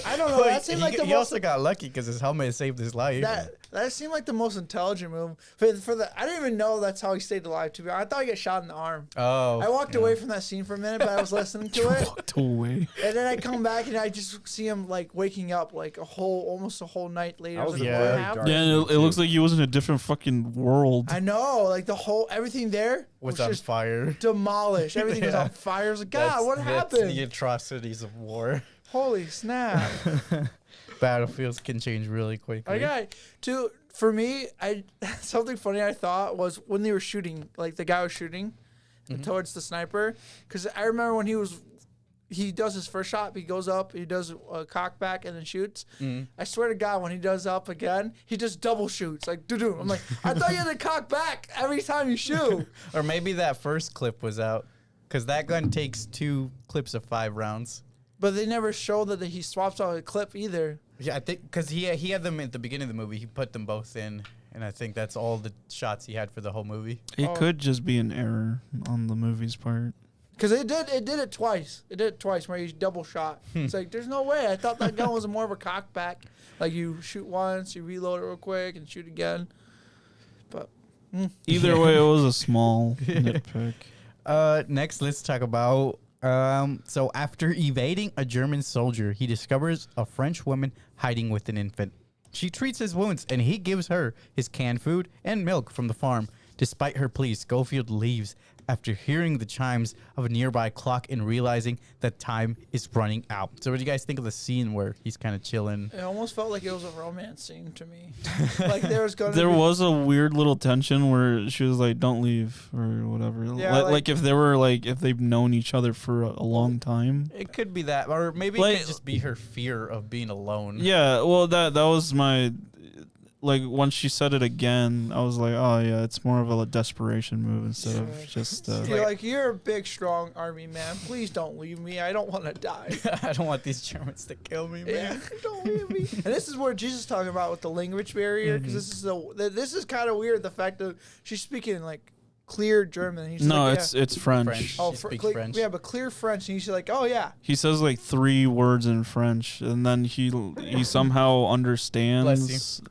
I don't know. That seemed like the he most. also got lucky because his helmet saved his life. That seemed like the most intelligent move. For the, I didn't even know that's how he stayed alive. To be honest, I thought he got shot in the arm. Oh. I walked away from that scene for a minute, but I was listening to it, Walked away. and then I come back and I just see him like waking up like almost a whole night later. That I was was like, Yeah. what very happened? dark. Yeah, and it looks like he was in a different fucking world. I know, like everything there was was on just fire. demolished. Everything was Yeah. on fire. I was like, God, what That's happened? the atrocities of war. Holy snap! Battlefields can change really quickly. Okay, for me, something funny I thought was when they were shooting, like the guy was shooting towards the sniper, because I remember when he does his first shot, he goes up, he does a cock back and then shoots. I swear to God, when he does up again, he just double shoots, like doo-doo. I'm like, I thought you had to cock back every time you shoot. Or maybe that first clip was out, because that gun takes 2 clips of 5 rounds. But they never show that he swaps out a clip either. Yeah, I think because he had them at the beginning of the movie. He put them both in, and I think that's all the shots he had for the whole movie. It could just be an error on the movie's part. Because it did it twice. It did it twice where he double shot. It's like, there's no way. I thought that gun was more of a cock back. Like you shoot once, you reload it real quick, and shoot again. But Either way, it was a small nitpick. Next, let's talk about. So after evading a German soldier, he discovers a French woman hiding with an infant. She treats his wounds, and he gives her his canned food and milk from the farm. Despite her pleas, Schofield leaves after hearing the chimes of a nearby clock and realizing that time is running out. So what do you guys think of the scene where he's kind of chilling? it almost felt like it was a romance scene to me. Like there was going to There be, was a weird little tension where she was like, "Don't leave" or whatever. Yeah, like if they were like if they've known each other for a long time. It could be that, or maybe Like- it could just be her fear of being alone. Yeah, well that was my like once she said it again, I was like, oh yeah, it's more of a desperation move instead of Yeah. just. You're like, you're a big, strong army man. Please don't leave me. I don't want to die. I don't want these Germans to kill me, Yeah, man. don't leave me. And this is where Jesus is talking about with the language barrier, because this is kind of weird. The fact that she's speaking like clear German. He's no, like, it's French. French. Oh, She speaks cle- French. Yeah, but clear French. And he's like, oh yeah. He says like 3 words in French, and then he somehow understands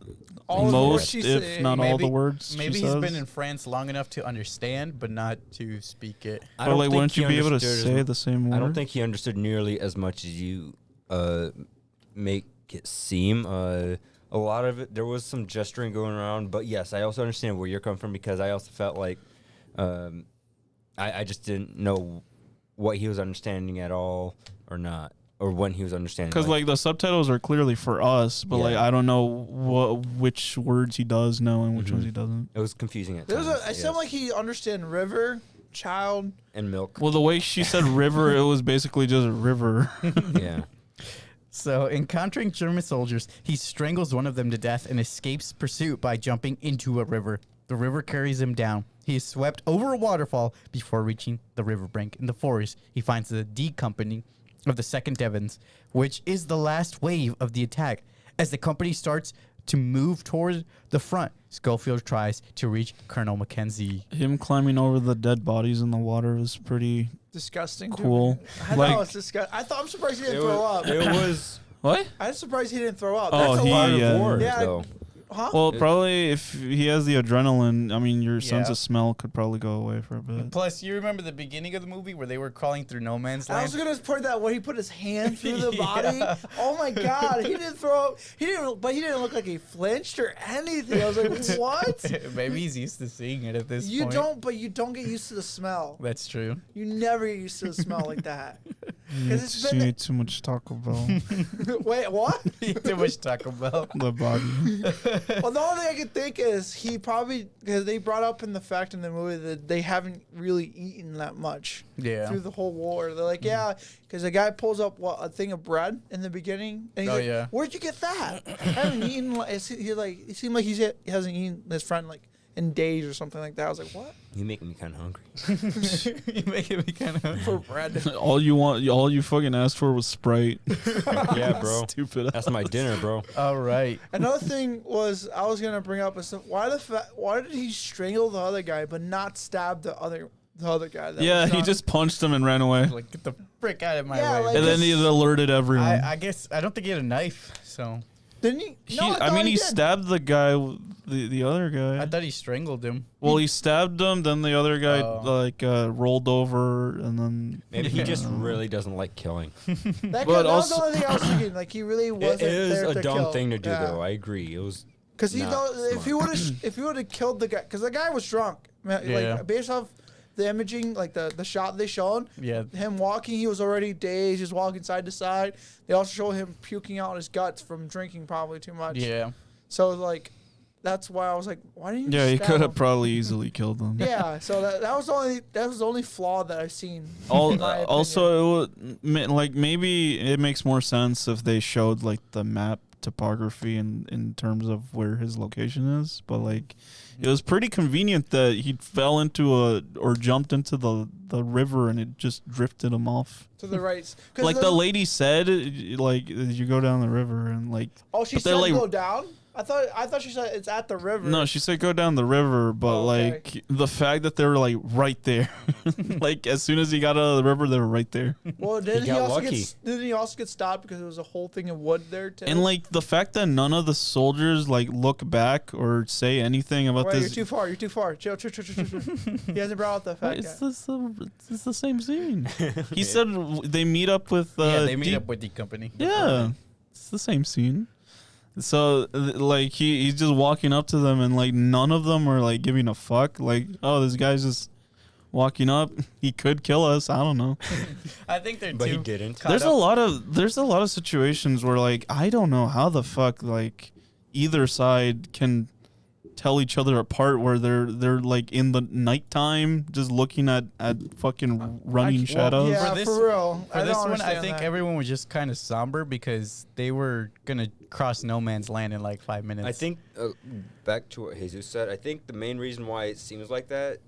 all of what Most, she if said. not all the words. Maybe she he's says. been in France long enough to understand, but not to speak it. I But don't like, think wouldn't he you be able to understood say the same word? I don't think he understood nearly as much as you make it seem. A lot of it, there was some gesturing going around, but yes, I also understand where you're coming from because I also felt like I just didn't know what he was understanding at all or not, or when he was understanding. Because like the subtitles are clearly for us, but like Yeah. I don't know which words he does know and which ones he doesn't. It was confusing at There was times. it sounded like he understand river, child. and milk. Well, the way she said river, it was basically just a river. Yeah. So, encountering German soldiers, he strangles one of them to death and escapes pursuit by jumping into a river. The river carries him down. He is swept over a waterfall before reaching the riverbank. In the forest, he finds the D Company of the 2nd Devons, which is the last wave of the attack. As the company starts to move toward the front, Schofield tries to reach Colonel Mackenzie. Him climbing over the dead bodies in the water was pretty Disgusting. cool. I Like- thought it was disgusting. I'm surprised he didn't throw up. It was What? I'm surprised he didn't throw up. Oh, That's a he- lot of yeah. war, Yeah. though. Huh? Well, probably if he has the adrenaline, I mean, your sense Yeah. of smell could probably go away for a bit. Plus, you remember the beginning of the movie where they were crawling through no man's I land? was gonna point that when he put his hand through the body. Yeah. Oh my god, he didn't throw up. He didn't look like he flinched or anything. I was like, what? Maybe he's used to seeing it at this You point. don't get used to the smell. That's true. You never get used to the smell like that. Because it's You been ate too much Taco Bell. wait, what? Eat too much Taco Bell. The body. Well, the only thing I could think is he probably because they brought up in the fact in the movie that they haven't really eaten that much Yeah. through the whole war. They're like, yeah, because the guy pulls up a thing of bread in the beginning, and he's Oh, like, yeah. where'd you get that? I haven't eaten. It seemed like he hasn't eaten his friend like in days or something like that. I was like, what you making me kind of hungry. You're making me kind of. for bread? all you fucking asked for was Sprite. Yeah, bro. Stupid. That's my dinner, bro. All right. Another thing was I was gonna bring up is why did he strangle the other guy but not stab the other guy? That Yeah, was he not- just punched him and ran away. Like, get the frick out of my Yeah, way. like- And then he alerted everyone. I guess I don't think he had a knife, so didn't he? He, No, I thought mean, he did. stabbed the guy, the other guy. I thought he strangled him. Well, he stabbed him. Then the other guy Oh. rolled over, and then Maybe he just really doesn't like killing. That But was the also- only thing I was thinking. Like he really wasn't It is there a to dumb kill. thing to do, Yeah. though. I agree. It was Because he not knows if he smart. would have killed the guy, because the guy was drunk. Yeah. Like based off the imaging, like the shot they showed, Yeah. him walking, he was already dazed. He was walking side to side. They also show him puking out his guts from drinking probably too much. Yeah. So like, that's why I was like, why didn't you? yeah, he stab could him? have probably easily killed him. Yeah. So that was the only flaw that I've seen. Al- in my opinion. also, it would, like maybe it makes more sense if they showed like the map topography in terms of where his location is. But like, it was pretty convenient that he fell into or jumped into the river and it just drifted him off. to the right. 'Cause Like the lady said, like you go down the river and like. Oh, she but said they're like- go down. I thought she said it's at the river. No, she said go down the river, but Oh, okay. like the fact that they were like right there, like as soon as he got out of the river, they were right there. Well, didn't he got also lucky. didn't he also get stopped because there was a whole thing of wood there too? And like the fact that none of the soldiers like look back or say anything about Wait, this. you're too far. Chill. He hasn't brought out the fact It's yet. it's the same scene. He said they meet up with. Yeah, they meet D- up with the company. Yeah, it's the same scene. So like he's just walking up to them and like none of them are like giving a fuck. Like, oh, this guy's just walking up. He could kill us. I don't know. I think they're But he too didn't. caught There's up. a lot of situations where like I don't know how the fuck like either side can tell each other apart where they're like in the nighttime just looking at fucking running shadows. Yeah, For this- for real. For I this don't one, I understand think that. everyone was just kind of somber because they were gonna cross no man's land in like 5 minutes. I think back to what Jesus said. I think the main reason why it seems like that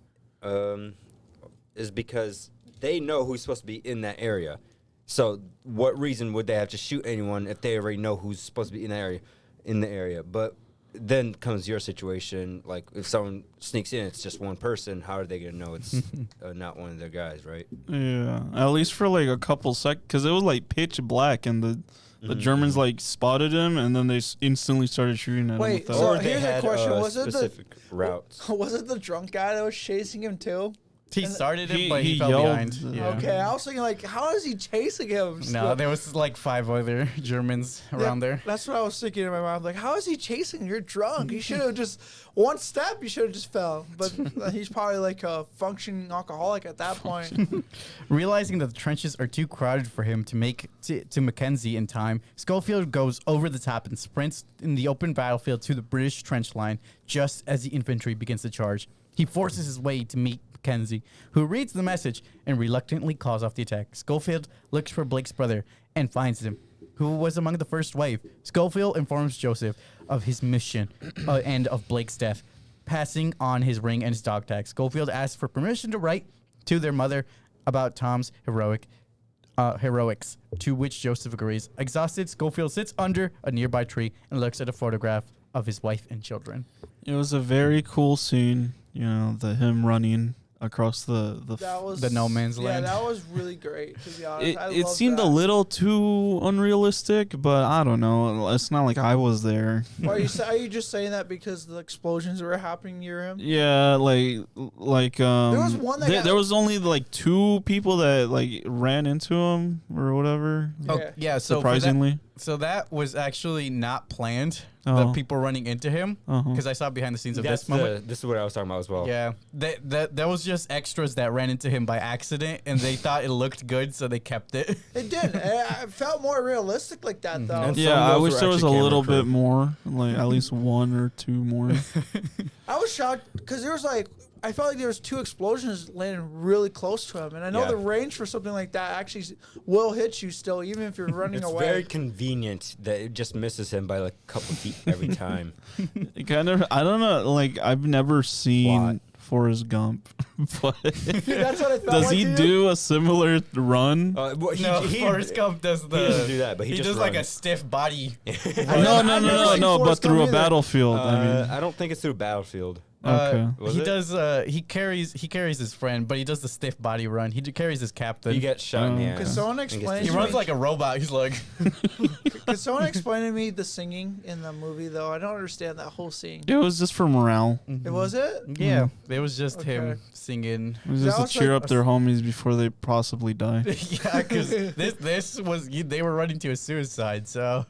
is because they know who's supposed to be in that area. So what reason would they have to shoot anyone if they already know who's supposed to be in that area? In the area, but then comes your situation. Like if someone sneaks in, it's just one person. How are they gonna know it's not one of their guys, right? Yeah, at least for like a couple seconds, because it was like pitch black, and the Germans like spotted him, and then they instantly started shooting at him. Wait, With so Or they here's a had question: specific routes. was it the drunk guy that was chasing him too? He started it, but he he fell yelled, behind. Yeah. Okay, I was thinking like, how is he chasing him? No, there was like 5 other Germans around there. That's what I was thinking in my mind. Like, how is he chasing? You're drunk. You should have just one step. You should have just fell. But he's probably like a functioning alcoholic at that point. Realizing that the trenches are too crowded for him to make to Mackenzie in time, Schofield goes over the top and sprints in the open battlefield to the British trench line just as the infantry begins to charge. He forces his way to meet Mackenzie, who reads the message and reluctantly calls off the attack. Schofield looks for Blake's brother and finds him, who was among the first wave. Schofield informs Joseph of his mission and of Blake's death, passing on his ring and his dog tag. Schofield asks for permission to write to their mother about Tom's heroics, to which Joseph agrees. Exhausted, Schofield sits under a nearby tree and looks at a photograph of his wife and children. It was a very cool scene, him running across the no man's land. Yeah, that was really great, to be honest. It seemed a little too unrealistic, but I don't know. It's not like I was there. Are you just saying that because the explosions were happening near him? Yeah, there was one that there was only like 2 people that like ran into him or whatever. Oh, yeah. So surprisingly. So that was actually not planned. The Oh. people running into him, because I saw behind the scenes of this moment. This is what I was talking about as well. Yeah, that was just extras that ran into him by accident, and they thought it looked good, so they kept it. It did. It felt more realistic like that, though. And Yeah, some of I those wish were there was a actually little camera bit more, like at least 1 or 2 more. I was shocked because there was like, I felt like there was 2 explosions landing really close to him, and I know Yeah. the range for something like that actually will hit you still, even if you're running It's away. very convenient that it just misses him by like a couple feet every time. It kind of, I don't know, like I've never seen Plot. Forrest Gump, but That's what I felt does like he to you? do a similar run? Well, Forrest Gump does he doesn't do that, but he just does like a runs. stiff body. I've No, never seen but Forrest through Gump a either. battlefield. I mean, I don't think it's through Battlefield. okay. Was He it? does. He carries his friend, but he does the stiff body run. He carries his captain. He gets shot in the ass. Could someone and gets explain? He to runs me- like a robot. He's like, Could someone explain to me the singing in the movie though? I don't understand that whole scene. It was just for morale. It was it? yeah. It was just him Okay. singing. It was That just to was cheer like up their homies before they possibly die. Yeah, because this was they were running to a suicide. So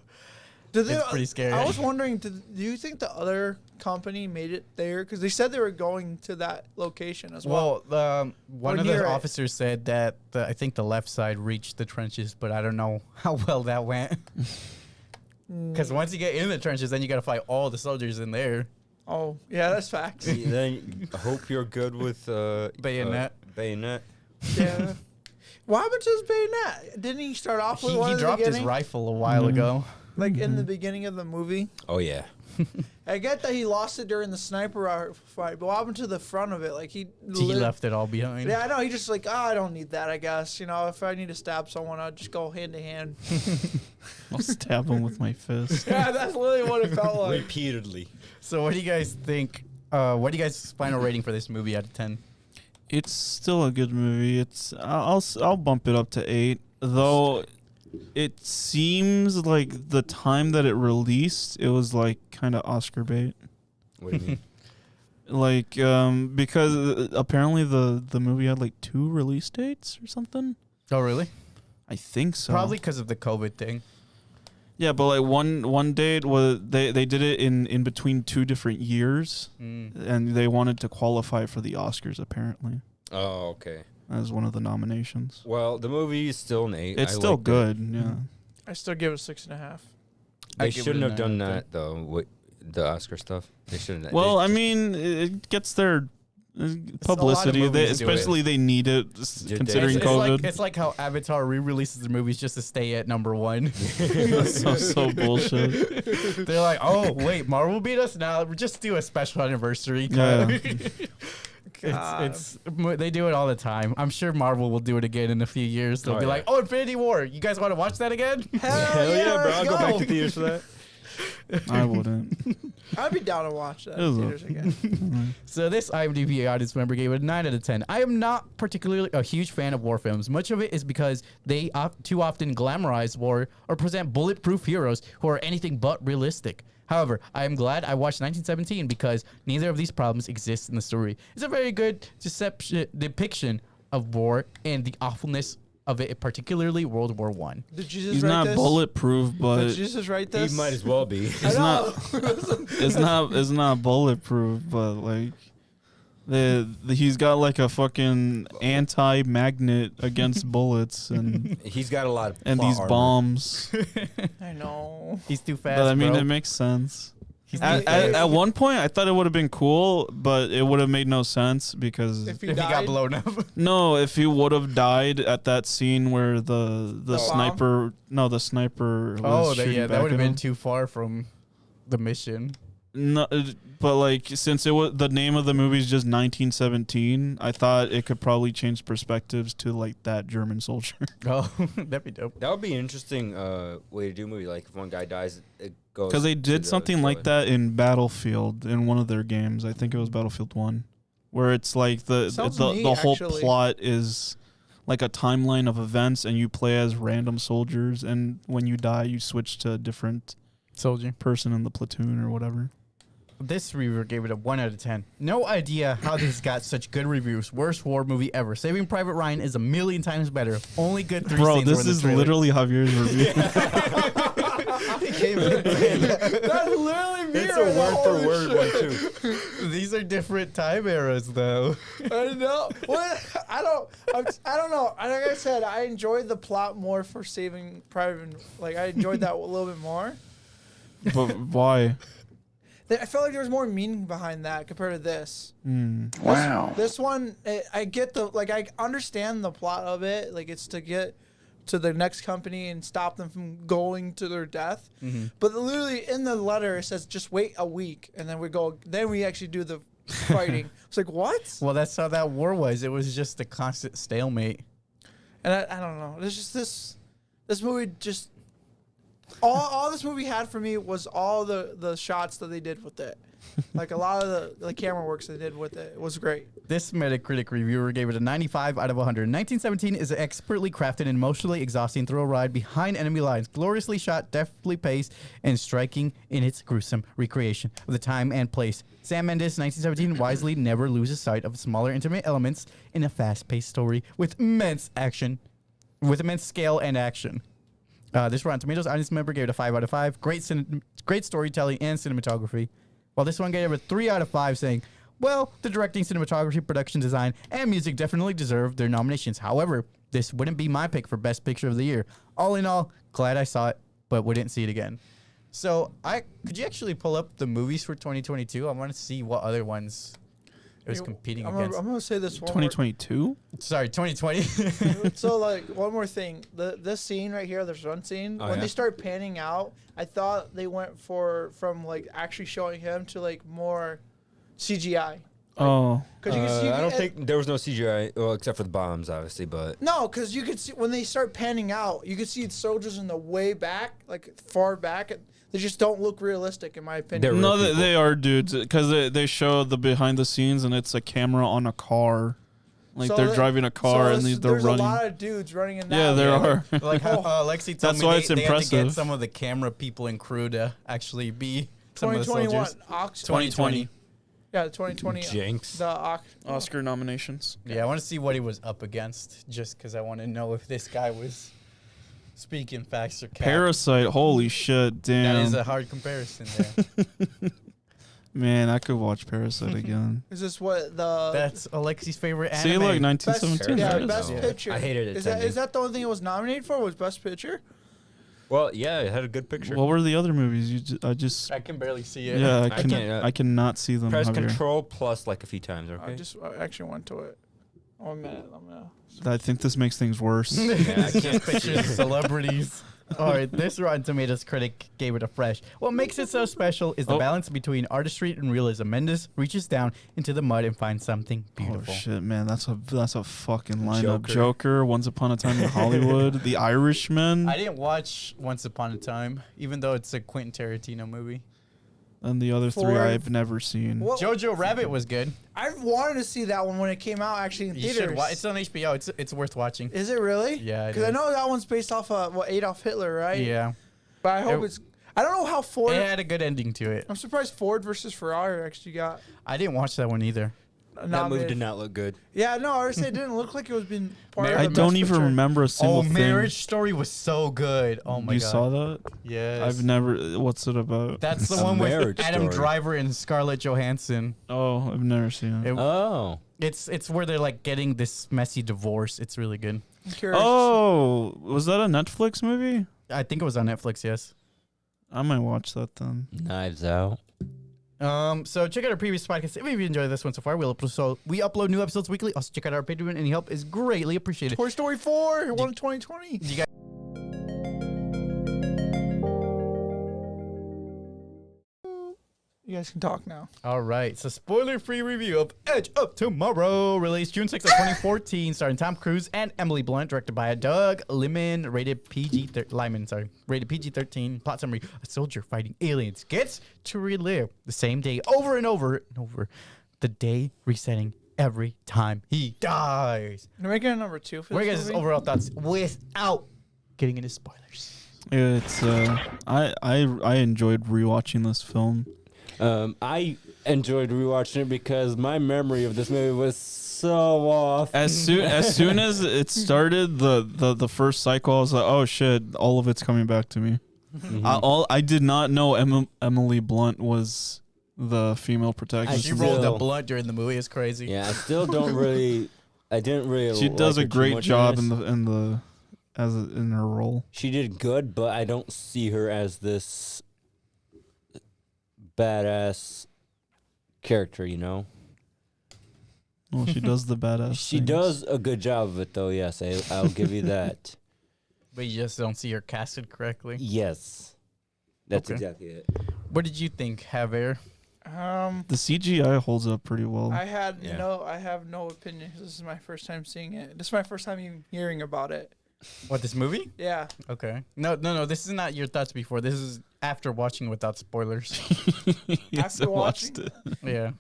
Did It's pretty scary. I was wondering, do you think the other company made it there? Because they said they were going to that location as well. well, one Or of near the it. officers said that I think the left side reached the trenches, but I don't know how well that went. Because once you get in the trenches, then you got to fight all the soldiers in there. Oh, yeah, that's facts. Then I hope you're good with Bayonet. Bayonet. Yeah. What happened to his bayonet? Didn't he start off with one He in the dropped his beginning? rifle a while ago. Like in the beginning of the movie? Oh yeah. I get that he lost it during the sniper fight, but what happened to the front of it? Like he Left it all behind. Yeah, I know. He just like, I don't need that, I guess. You know, if I need to stab someone, I'll just go hand to hand. I'll stab him with my fist. Yeah, that's literally what it felt like. Repeatedly. So what do you guys think? What do you guys' final rating for this movie out of 10? It's still a good movie. I'll bump it up to 8, though. It seems like the time that it released, it was like kind of Oscar bait. What do you mean? Like, because apparently the movie had like 2 release dates or something. Oh, really? I think so. Probably because of the COVID thing. Yeah, but like one date was they did it in between 2 different years, and they wanted to qualify for the Oscars apparently Oh, okay. as one of the nominations. Well, the movie is still an 8. It's I still liked it. good. Yeah. I still give it 6.5. They I'd give it shouldn't a have done 9 out of that though. With the Oscar stuff, they shouldn't. Well, I mean, it gets their publicity. movies do it. Especially they need it they? considering It's COVID. it's like how Avatar re-releases their movies just to stay at number 1. so bullshit. They're like, oh wait, Marvel beat us now. We'll just do a special anniversary. Yeah. It's they do it all the time. I'm sure Marvel will do it again in a few years. They'll Oh, be yeah. like, oh, Infinity War. You guys want to watch that again? Hell yeah, bro! let's I'll go back to theaters for that. I wouldn't. I'd be down to watch that It was in theaters again. So this IMDb audience member gave it a 9 out of 10. I am not particularly a huge fan of war films. Much of it is because they too often glamorize war or present bulletproof heroes who are anything but realistic. However, I am glad I watched 1917 because neither of these problems exist in the story. It's a very good depiction of war and the awfulness of it, particularly World War One. Did Jesus He's write not this? bulletproof, but Did Jesus write this? He might as well be. it's not. It's not bulletproof, but like. He's got like a fucking anti-magnet against bullets and He's got a lot of and plot these armor. bombs. I know. He's too fast, But I mean, bro. it makes sense. He's At, too at, fast. at one point, I thought it would have been cool, but it would have made no sense because If he if he got died, blown up. no, if he would have died at that scene where the The sniper, no, the sniper was Oh, shooting yeah, that back would have at been him. too far from the mission. No, but like since it was the name of the movie is just 1917, I thought it could probably change perspectives to like that German soldier. Oh, that'd be dope. That would be an interesting way to do a movie. Like if one guy dies, it goes. Because they to did the something like trailer. that in Battlefield in one of their games. I think it was Battlefield 1, where it's like the Sounds the, neat, the whole actually. plot is like a timeline of events, and you play as random soldiers, and when you die, you switch to a different Soldier. person in the platoon or whatever. This reviewer gave it a 1 out of 10. No idea how this got such good reviews. Worst war movie ever. Saving Private Ryan is a million times better. Only good three Bro, scenes were this in the is trailer. literally Javier's review. He gave it a 10. That's literally me. It's right a now. word for Holy word shit. one too. These are different time eras, though. I know. What? I don't know. Like I said, I enjoyed the plot more for Saving Private. Like I enjoyed that a little bit more. But why? I felt like there was more meaning behind that compared to this. Wow. This one, I get I understand the plot of it. Like it's to get to the next company and stop them from going to their death. But literally in the letter it says just wait a week and then we actually do the fighting. It's like what? Well, that's how that war was. It was just a constant stalemate. And I don't know. It's just this movie just all this movie had for me was all the shots that they did with it. Like a lot of the camera works they did with it was great. This Metacritic reviewer gave it a 95 out of 100. 1917 is an expertly crafted and emotionally exhausting thrill ride behind enemy lines, gloriously shot, deftly paced, and striking in its gruesome recreation of the time and place. Sam Mendes, 1917, wisely never loses sight of smaller, intimate elements in a fast-paced story with immense scale and action. This Rotten Tomatoes audience member gave it a 5 out of 5. Great storytelling and cinematography. While this one gave it a 3 out of 5, saying, well, the directing, cinematography, production design, and music definitely deserve their nominations. However, this wouldn't be my pick for Best Picture of the Year. All in all, glad I saw it, but wouldn't see it again. So, could you actually pull up the movies for 2022? I want to see what other ones it was competing against. I'm gonna say this one. 2022? Sorry, 2020. More, so like one more thing, this scene right here, there's one scene when they start panning out. I thought they went from like actually showing him to like more CGI. Oh. Because you can see. I don't think there was no CGI, well, except for the bombs, obviously. But No, because you could see when they start panning out, you could see soldiers in the way back, like far back. They just don't look realistic, in my opinion. They're No, real people. they are dudes because they show the behind the scenes and it's a camera on a car, like So they're that- driving a car and they're there's running. a lot of dudes running in that. Yeah, there are. Like how Aleksey told That's me why they, it's they had to get impressive. some of the camera people and crew to actually be some of the 2021. soldiers. 2020. Yeah, the 2020. Jinx. Oscar nominations. Yeah, I want to see what he was up against, just because I want to know if this guy was speaking facts or cap. Parasite. Holy shit! That Damn. is a hard comparison there. Man, I could watch Parasite again. Is this what the That's Alexi's favorite anime. See, like best, 1917. yeah, Parasite. best Yeah. picture? I hated it. Is that the only thing it was nominated for? Was best picture? Well, yeah, it had a good picture. What were the other movies? I just. I can barely see it. Yeah, I can't, I cannot see them. Press Javier. Control plus like a few times. Okay. I actually went to it. 1 minute. I'm gonna. I think this makes things worse. Yeah, I can't Pictures of celebrities. All right, this Rotten Tomatoes critic gave it a fresh. What makes it so special is the balance between artistry and realism. Mendes reaches down into the mud and finds something beautiful. Oh shit, man, that's a fucking lineup. Joker, Once Upon a Time in Hollywood, The Irishman. I didn't watch Once Upon a Time, even though it's a Quentin Tarantino movie. And the other three I've never seen. Jojo Rabbit was good. I wanted to see that one when it came out actually in theaters. It's on HBO. It's worth watching. Is it really? Yeah, because I know that one's based off of Adolf Hitler, right? Yeah. But I hope it's. I don't know how Ford. It had a good ending to it. I'm surprised Ford versus Ferrari actually got. I didn't watch that one either. That movie did not look good. Yeah, no, I it didn't look like it was being part of the I don't even picture. remember a single thing. Marriage Story was so good. Oh my god. You saw that? Yes. I've never. What's it about? That's the one with Marriage Adam Story. Driver and Scarlett Johansson. Oh, I've never seen it. It's where they're like getting this messy divorce. It's really good. I'm curious. Oh, was that a Netflix movie? I think it was on Netflix, yes. I might watch that then. Knives Out. So check out our previous podcast. If you enjoyed this one so far, we upload new episodes weekly. Also check out our Patreon. Any help is greatly appreciated. Toy Story 4, one in 2020. You guys You guys can talk now. All right, so spoiler-free review of Edge of Tomorrow, released June 6th of 2014, starring Tom Cruise and Emily Blunt, directed by Doug Liman, rated PG-13. Plot summary: a soldier fighting aliens gets to relive the same day over and over and over, the day resetting every time he dies. You're making a number 2 for What are this you guys' movie? overall thoughts without getting into spoilers? It's I enjoyed rewatching this film. I enjoyed rewatching it because my memory of this movie was so off. As soon as it started, the first cycle, I was like, oh shit, all of it's coming back to me. I did not know Emily Blunt was the female protagonist. She rolled a blunt during the movie. It's crazy. Yeah, I still don't really. I didn't really. She does like a her too great much job in in her role. She did good, but I don't see her as this badass character, you know? Well, she does the badass. She things. does a good job of it, though, yes. I'll give you that. But you just don't see her casted correctly. Yes. That's Okay. exactly it. What did you think, Javier? The CGI holds up pretty well. I have no opinion. This is my first time seeing it. This is my first time even hearing about it. What, this movie? Yeah. Okay. No. This is not your thoughts before. This is after watching without spoilers. Yes, After I watched watching? it. Yeah.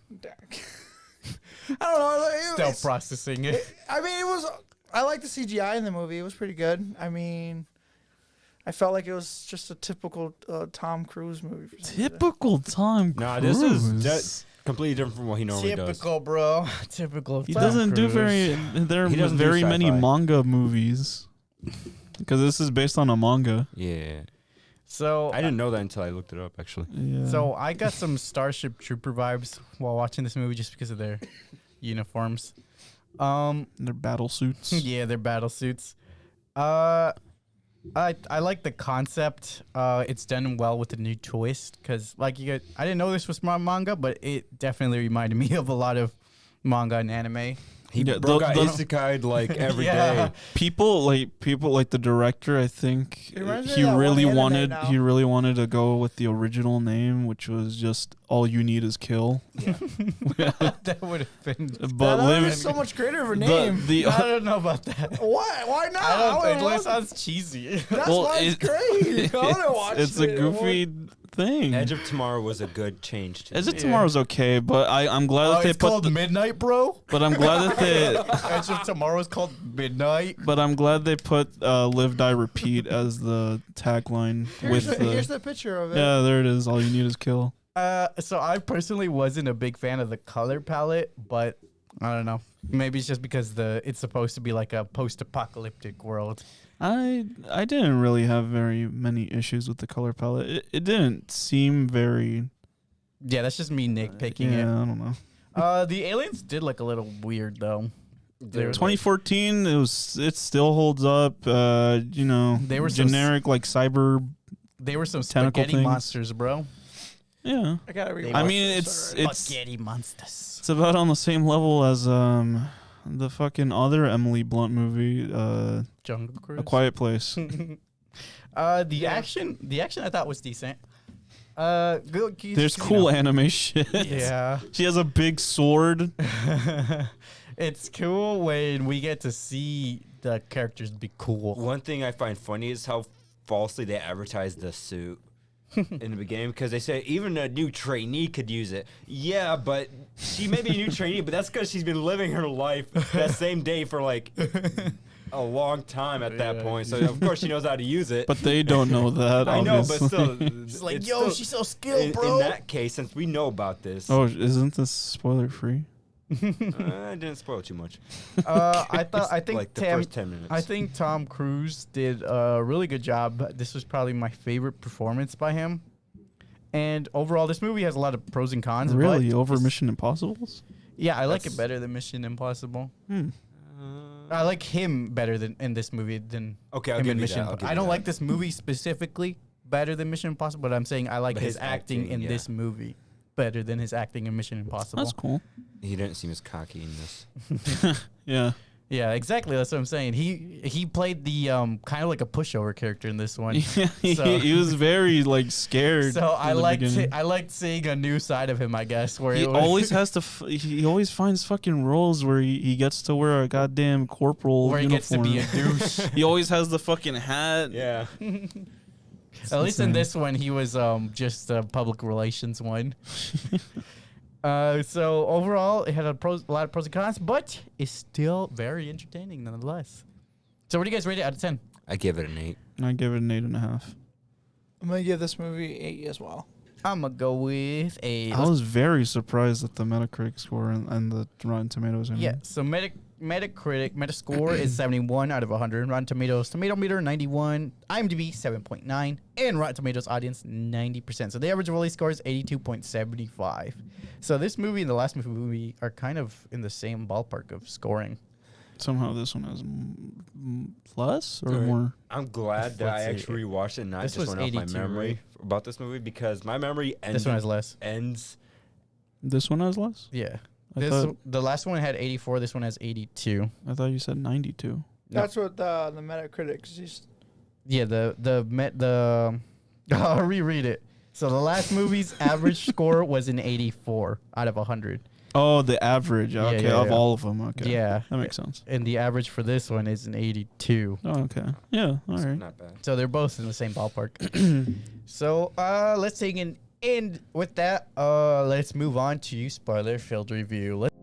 I don't know. Still processing it. I mean, it was. I like the CGI in the movie. It was pretty good. I mean, I felt like it was just a typical Tom Cruise movie. Typical Tom Cruise. No, this is completely different from what he normally does. Typical, bro. Typical. He Tom doesn't do Cruise. He doesn't do very many sci-fi. manga movies. Because this is based on a manga. Yeah. So I didn't know that until I looked it up, actually. Yeah. So I got some Starship Trooper vibes while watching this movie just because of their uniforms. Their battle suits. Yeah, their battle suits. I like the concept. It's done well with the new twist because, like, I didn't know this was manga, but it definitely reminded me of a lot of manga and anime. He Yeah, got the- isekai'd like every day. Yeah. People like the director. I think It reminds me he of that really one anime wanted now. he really wanted to go with the original name, which was just All You Need Is Kill. That would have been. But that live was so much greater of a name. the I don't know about that. Why? Why not? I don't think would that love- sounds cheesy. That's Well, why it's great. I want to watch it's a it. goofy thing. Edge of Tomorrow was a good change to Edge of it. Tomorrow's okay, but I'm glad that they It's put. called Midnight, bro. But I'm glad that they. Edge of Tomorrow is called Midnight. But I'm glad they put "Live, Die, Repeat" as the tagline Here's with here's the. the picture of it. Yeah, there it is. All you need is kill. So I personally wasn't a big fan of the color palette, but I don't know. Maybe it's just because it's supposed to be like a post-apocalyptic world. I didn't really have very many issues with the color palette. It didn't seem very. Yeah, that's just me nitpicking Yeah, it. I don't know. The aliens did look a little weird though. They were 2014. It still holds up. They were some generic like cyber. They were some Tentacle spaghetti things. monsters, bro. Yeah, I gotta rewatch I mean this it's already. Spaghetti monsters. it's about on the same level as the fucking other Emily Blunt movie, Jungle Cruise. A Quiet Place. The action I thought was decent. There's cool anime shit. Yeah. She has a big sword. It's cool when we get to see the characters be cool. One thing I find funny is how falsely they advertise the suit in the beginning, because they say even a new trainee could use it. Yeah, but she may be a new trainee, but that's because she's been living her life that same day for like a long time at that point. So of course she knows how to use it. But they don't know that. I know, but obviously. still, She's like, it's yo, still- she's so skilled, in, bro. In that case, since we know about this, Oh, isn't this spoiler free? I didn't spoil too much. I think Like the first 10 minutes. I think Tom Cruise did a really good job. This was probably my favorite performance by him. And overall, this movie has a lot of pros and cons. Really? but Over it's- Mission Impossibles? Yeah, I like That's- it better than Mission Impossible. Hmm. I like him better than in this movie than Okay, I'll him give in you Mission. that. I'll give I you don't that. like this movie specifically better than Mission Impossible, but I'm saying I like But his his acting acting, in yeah. this movie better than his acting in Mission Impossible. That's cool. He didn't seem as cocky in this. Yeah. Yeah, exactly. That's what I'm saying. He played the kind of like a pushover character in this one. Yeah, So- he was very like scared. So I in the liked beginning. I liked seeing a new side of him, I guess. Where He it was- always has to. He always finds fucking roles where he gets to wear a goddamn corporal where he gets to uniform. be a douche. He always has the fucking hat. Yeah. At least in insane. this one, he was just a public relations one. So overall, it had a lot of pros and cons, but it's still very entertaining nonetheless. So what do you guys rate it out of 10? I give it an 8. I give it an 8.5. I'm gonna give this movie 8 as well. I'm gonna go with a. I was very surprised at the Metacritic score and the Rotten Tomatoes. Yeah, so Metascore is 71 out of 100. Rotten Tomatoes, Tomato Meter 91, IMDb 7.9, and Rotten Tomatoes audience 90%. So the average release score is 82.75. So this movie and the last movie are kind of in the same ballpark of scoring. Somehow this one has less or Sorry. more. I'm glad that I Let's see. actually rewatched it and not This just was went off my 82, memory right? about this movie, because my memory This one has less. ends. This one has less. Yeah. I thought The last one had 84. This one has 82. you said 92. No. That's what the Metacritic is. Yeah, I'll reread it. So the last movie's average score was an 84 out of 100. Oh, the average. Okay, yeah, of yeah. all of them. Okay. Yeah. That makes sense. And the average for this one is an 82. Oh, okay. Yeah. All right. Not bad. So they're both in the same ballpark. So let's take an end with that. Let's move on to spoiler-filled review. Let's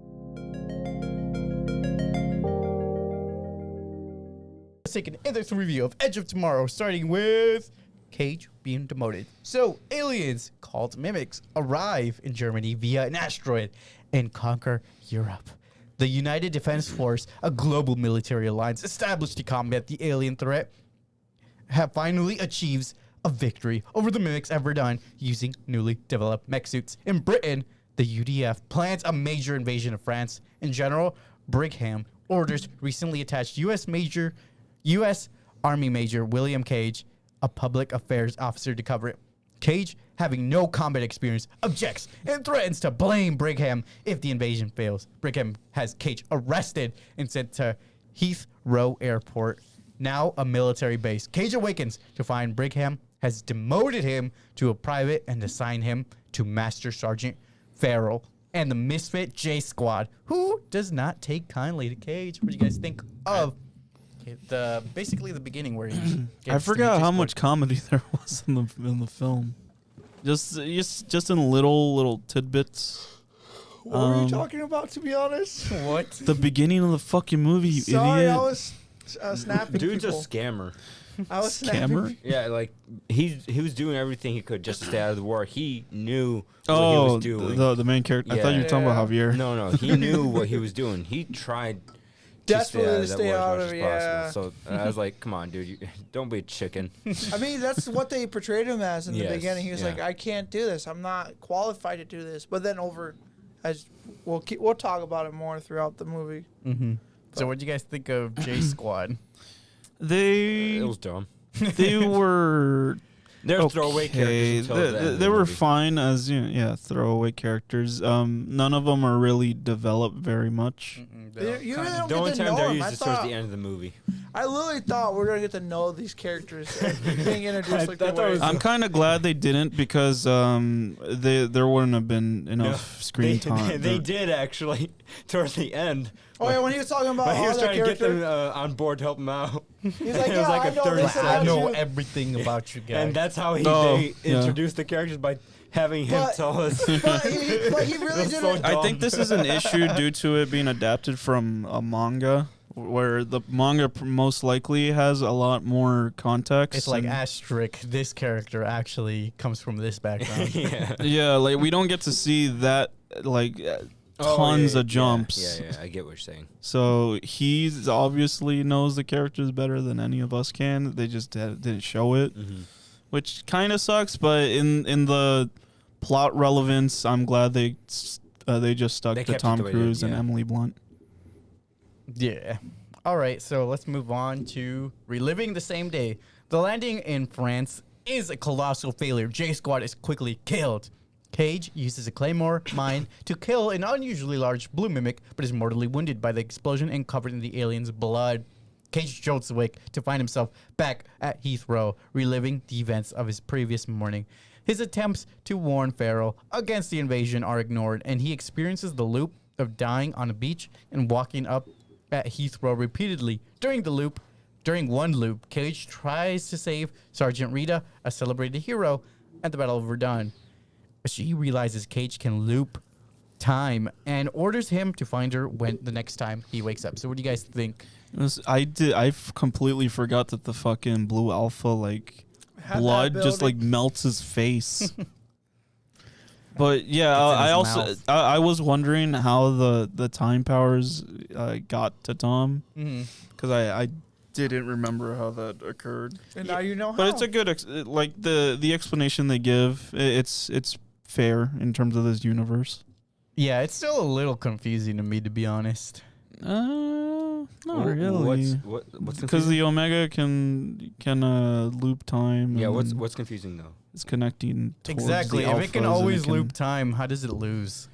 take an in-depth review of Edge of Tomorrow, starting with Cage being demoted. So aliens called mimics arrive in Germany via an asteroid and conquer Europe. The United Defense Force, a global military alliance established to combat the alien threat, finally achieves a victory over the mimics ever done using newly developed mech suits. In Britain, the UDF plans a major invasion of France. In general, Brigham orders recently attached U.S. Army Major William Cage, a public affairs officer, to cover it. Cage, having no combat experience, objects and threatens to blame Brigham if the invasion fails. Brigham has Cage arrested and sent to Heathrow Airport, now a military base. Cage awakens to find Brigham has demoted him to a private and assigned him to Master Sergeant Farrell and the Misfit J Squad, who does not take kindly to Cage. What do you guys think of basically the beginning where he I gets to forgot meet how J much comedy there was in the film. Just in little tidbits. What were you talking about, to be honest? Squad? What? The beginning of the fucking movie, you Sorry, idiot. I was snapping Dude's people. a scammer. I was snapping. Scammer? Yeah, like he was doing everything he could just to stay out of the war. He knew what he Oh, was doing. the main character. I thought you were Yeah. talking about Javier. No, he knew what he was doing. He tried Desperately to that stay war as out much of as it, yeah. possible. So I was like, "Come on, dude, don't be a chicken." I mean, that's what they portrayed him as in the Yes, beginning. He was yeah. like, "I can't do this. I'm not qualified to do this." But then as we'll talk about it more throughout the movie. Mm-hmm. So what do you guys think of J Squad? They It was dumb. they were They're throwaway characters. Until the end of They the were movie. fine as throwaway characters. None of them are really developed very much. You really don't The only get to time know they're them. used is towards the end of the movie. I literally thought we were gonna get to know these characters being introduced like thought they that were. was- I'm kind of glad they didn't because there wouldn't have been enough screen time. They did actually towards the end. Oh yeah, when he was talking about But he was all that trying to get character, them on board to help him out. he's like, it was yeah, like I a know 30 this second. I about know you. everything about you guys. And that's how Oh, they yeah. introduced the characters by having him But- tell us. but he really That's didn't. so I think this is an issue due to it being adapted from a manga, where the manga most likely has a lot more context. it's like and- asterisk. This character actually comes from this background. yeah. yeah, like we don't get to see that like Oh, tons yeah, of jumps. Yeah, I get what you're saying. So he's obviously knows the characters better than any of us can. They just didn't show it, which kind of sucks. But in the plot relevance, I'm glad they just stuck They to kept it Tom the way it Cruise is, and yeah. Emily Blunt. Yeah. All right, so let's move on to reliving the same day. The landing in France is a colossal failure. J Squad is quickly killed. Cage uses a claymore mine to kill an unusually large blue mimic, but is mortally wounded by the explosion and covered in the alien's blood. Cage jolts awake to find himself back at Heathrow, reliving the events of his previous morning. His attempts to warn Farrell against the invasion are ignored, and he experiences the loop of dying on a beach and walking up at Heathrow repeatedly. During one loop, Cage tries to save Sergeant Rita, a celebrated hero, at the Battle of Verdun. She realizes Cage can loop time and orders him to find her when the next time he wakes up. So what do you guys think? I completely forgot that the fucking blue alpha Had that blood just ability. melts his face. But yeah, It's in I his also mouth. I was wondering how the time powers got to Tom because I didn't remember how that occurred. And now you know how. But it's a good the explanation they give. It's fair in terms of this universe. Yeah, it's still a little confusing to me, to be honest. Not really. What's Because confusing? the Omega can loop time. Yeah, and what's confusing though? it's connecting towards Exactly. the If it can alphas and always loop time, how does it lose?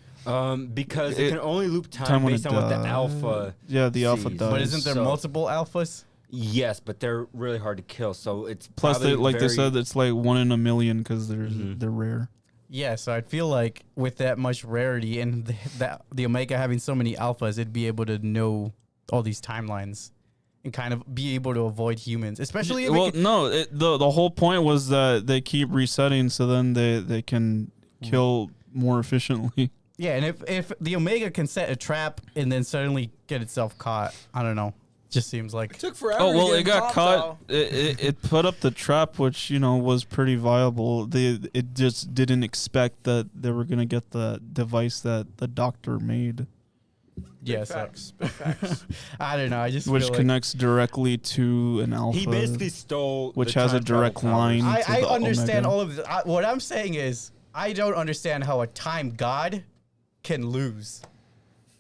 Because it It- can only loop time time when based it on what the does. alpha. Yeah, the alpha sees. does. But isn't there So- multiple alphas? Yes, but they're really hard to kill. So it's Plus, probably like they very- said, it's like 1 in a million because Mhm. they're rare. Yeah, so I'd feel like with that much rarity and the Omega having so many alphas, it'd be able to know all these timelines and kind of be able to avoid humans, especially if Well, it can, no, the whole point was that they keep resetting, so then they can kill more efficiently. yeah, and if the Omega can set a trap and then suddenly get itself caught, I don't know, just seems like it took forever. Oh well, to it get got Tom caught. out. It put up the trap, which was pretty viable. It just didn't expect that they were gonna get the device that the doctor made, yeah, Big so, facts. Big facts. I don't know. I just which feel connects directly to an alpha. He basically stole, which the has a time travel direct powers. line. like I to the understand Omega. all of this. What I'm saying is I don't understand how a time god can lose.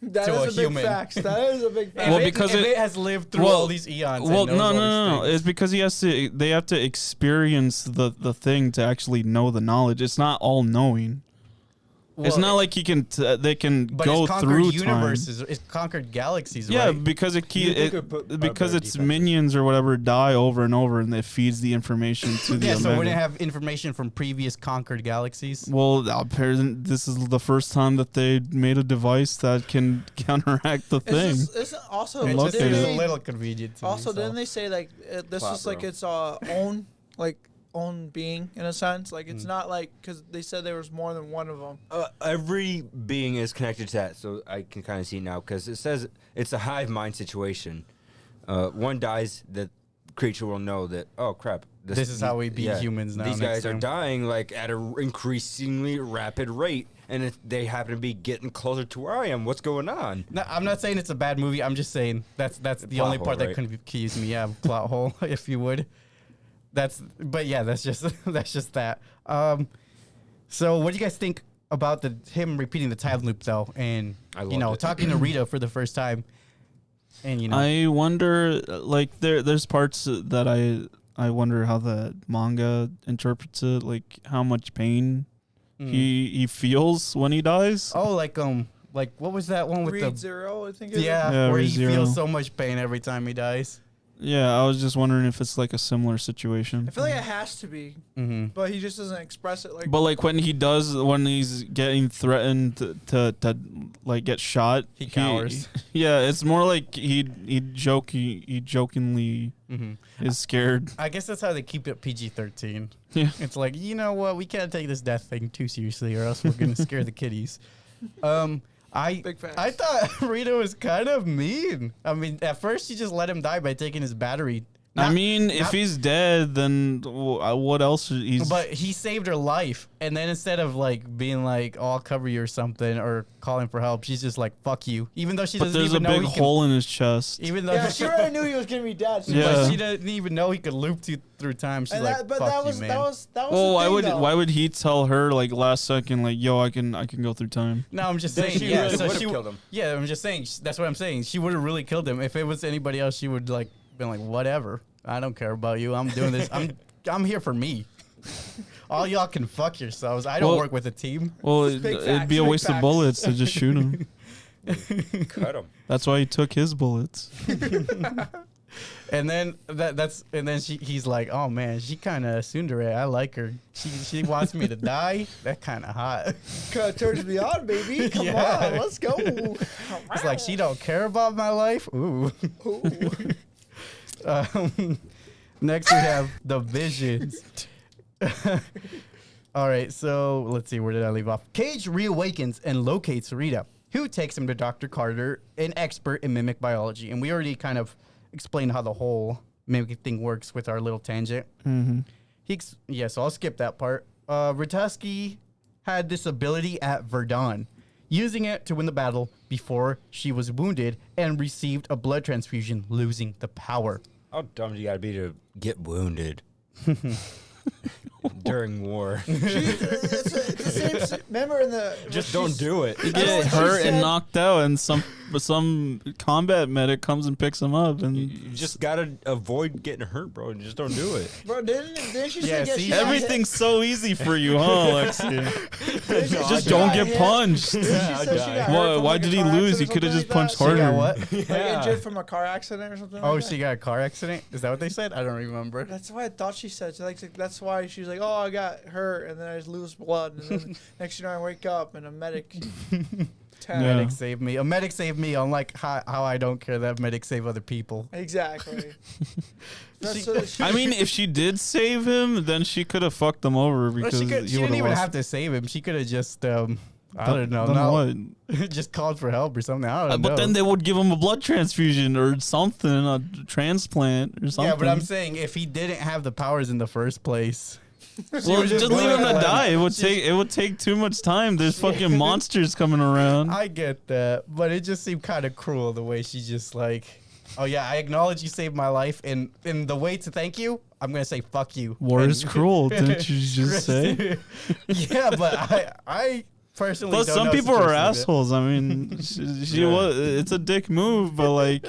That To a is a big human. fact. That is a big fact. Well, If because if it- it has lived through well- all these eons. Well, and knows all no. these things. It's because they have to experience the thing to actually know the knowledge. It's not all knowing. It's Well, not like he can. They can but go it's conquered through time. universes. It's conquered galaxies, Yeah, right? because You think it put- because better its defenses. minions or whatever die over and over, and it feeds the information to the Yeah, so Omega. wouldn't it have information from previous conquered galaxies? Well, apparently this is the first time that they made a device that can counteract the thing. It's also And It just located. seems didn't a they, little convenient to also me, so. didn't they say like this Plot, is like bro. its own being in a sense? Like it's not like because they said there was more than one of them. Every being is connected to that, so I can kind of see now because it says it's a hive mind situation. One dies, the creature will know that. Oh crap! This is how we beat humans now These next guys are time. dying like at an increasingly rapid rate, and if they happen to be getting closer to where I am. What's going on? No, I'm not saying it's a bad movie. I'm just saying that's the Plot only hole, part that right? confused me. Yeah, plot hole, if you would. That's just that's just that. So what do you guys think about him repeating the time loop though, and I loved it. talking to Rita for the first time, and I wonder, like there's parts that I wonder how the manga interprets it, like how much pain he feels when he dies. Oh, like what was that one with Read the Zero, I think. It yeah, where he Re:Zero. feels so much pain every time he dies. Yeah, I was just wondering if it's like a similar situation. I feel like it has to be, but he just doesn't express it like. But like when he's getting threatened to like get shot, He cowers. Yeah, it's more like he jokingly is scared. I guess that's how they keep it PG-13. Yeah. It's like, you know what, we can't take this death thing too seriously, or else we're gonna scare the kiddies. Big facts. I thought Rita was kind of mean. I mean, at first she just let him die by taking his battery. I mean, if he's dead, then what else? But he saved her life, and then instead of like being like, "Oh, I'll cover you" or something, or calling for help, she's just like, "Fuck you," even though she But doesn't there's a even know big he hole in his chest. Even though Yeah, she already knew he was gonna be dead. So Yeah. but she doesn't even know he could loop through time. She's And like, but "Fuck that you, was man." that was Well, the thing, though. why would he tell her like last second, like, "Yo, I can go through time"? No, I'm just Then saying. she Yeah, really so would've she killed him. Yeah, I'm just saying. That's what I'm saying. She would have really killed him. If it was anybody else, she would like been like, "Whatever. I don't care about you. I'm doing this. I'm here for me. All y'all can fuck yourselves. I don't work with a team." Well, Big it'd facts, be a big waste of facts. bullets to just shoot him. Cut him. That's why he took his bullets. And then he's like, "Oh man, she kind of tsundere. I like her. She wants me to die. That kind of hot." Cut turns me on, baby. Come Yeah. on, let's go. It's like she don't care about my life. Ooh. Next we have the visions. All right, so let's see, where did I leave off? Cage reawakens and locates Rita, who takes him to Dr. Carter, an expert in mimic biology. And we already kind of explained how the whole mimic thing works with our little tangent. So I'll skip that part. Ritaski had this ability at Verdun, using it to win the battle before she was wounded and received a blood transfusion, losing the power. How dumb do you gotta be to get wounded during war? It's the same. Remember in the Just don't do it. You I know get what she hurt and said. knocked out, and some combat medic comes and picks him up, and You just gotta avoid getting hurt, bro. And just don't do it. Bro, didn't she Yeah, say see, she got hit? everything's so easy for you, huh, Alexi? Didn't she Just say don't she got get hit? punched. Didn't she say she got hurt Why, from, why like, a did he car lose? He accident or could have just something punched like She harder. got what? Like injured from a car accident or something. Oh, like she that? got a car accident? Is that what they said? I don't remember. That's what I thought she said. So like that's why she was like, "Oh, I got hurt, and then I just lose blood, and then next you know I wake up and a medic." Yeah. Medic saved me. A medic saved me, unlike how I don't care that medics save other people. Exactly. I mean, if she did save him, then she could have fucked him over Well, because she he didn't would even have have to save him. She could have just, I don't know, done what? just called for help or something. I don't know. But then they would give him a blood transfusion or something, a transplant or something. Yeah, but I'm saying if he didn't have the powers in the first place. well, was just just leave him to going- die. It would take too much time. There's fucking monsters coming around. I get that, but it just seemed kind of cruel the way she just like, "Oh yeah, I acknowledge you saved my life, and in the way to thank you, I'm gonna say fuck you." War And- is cruel, didn't you just say? Yeah, but I personally Plus, don't some know people are situations of it. assholes. I mean, she was. It's a dick move, but like,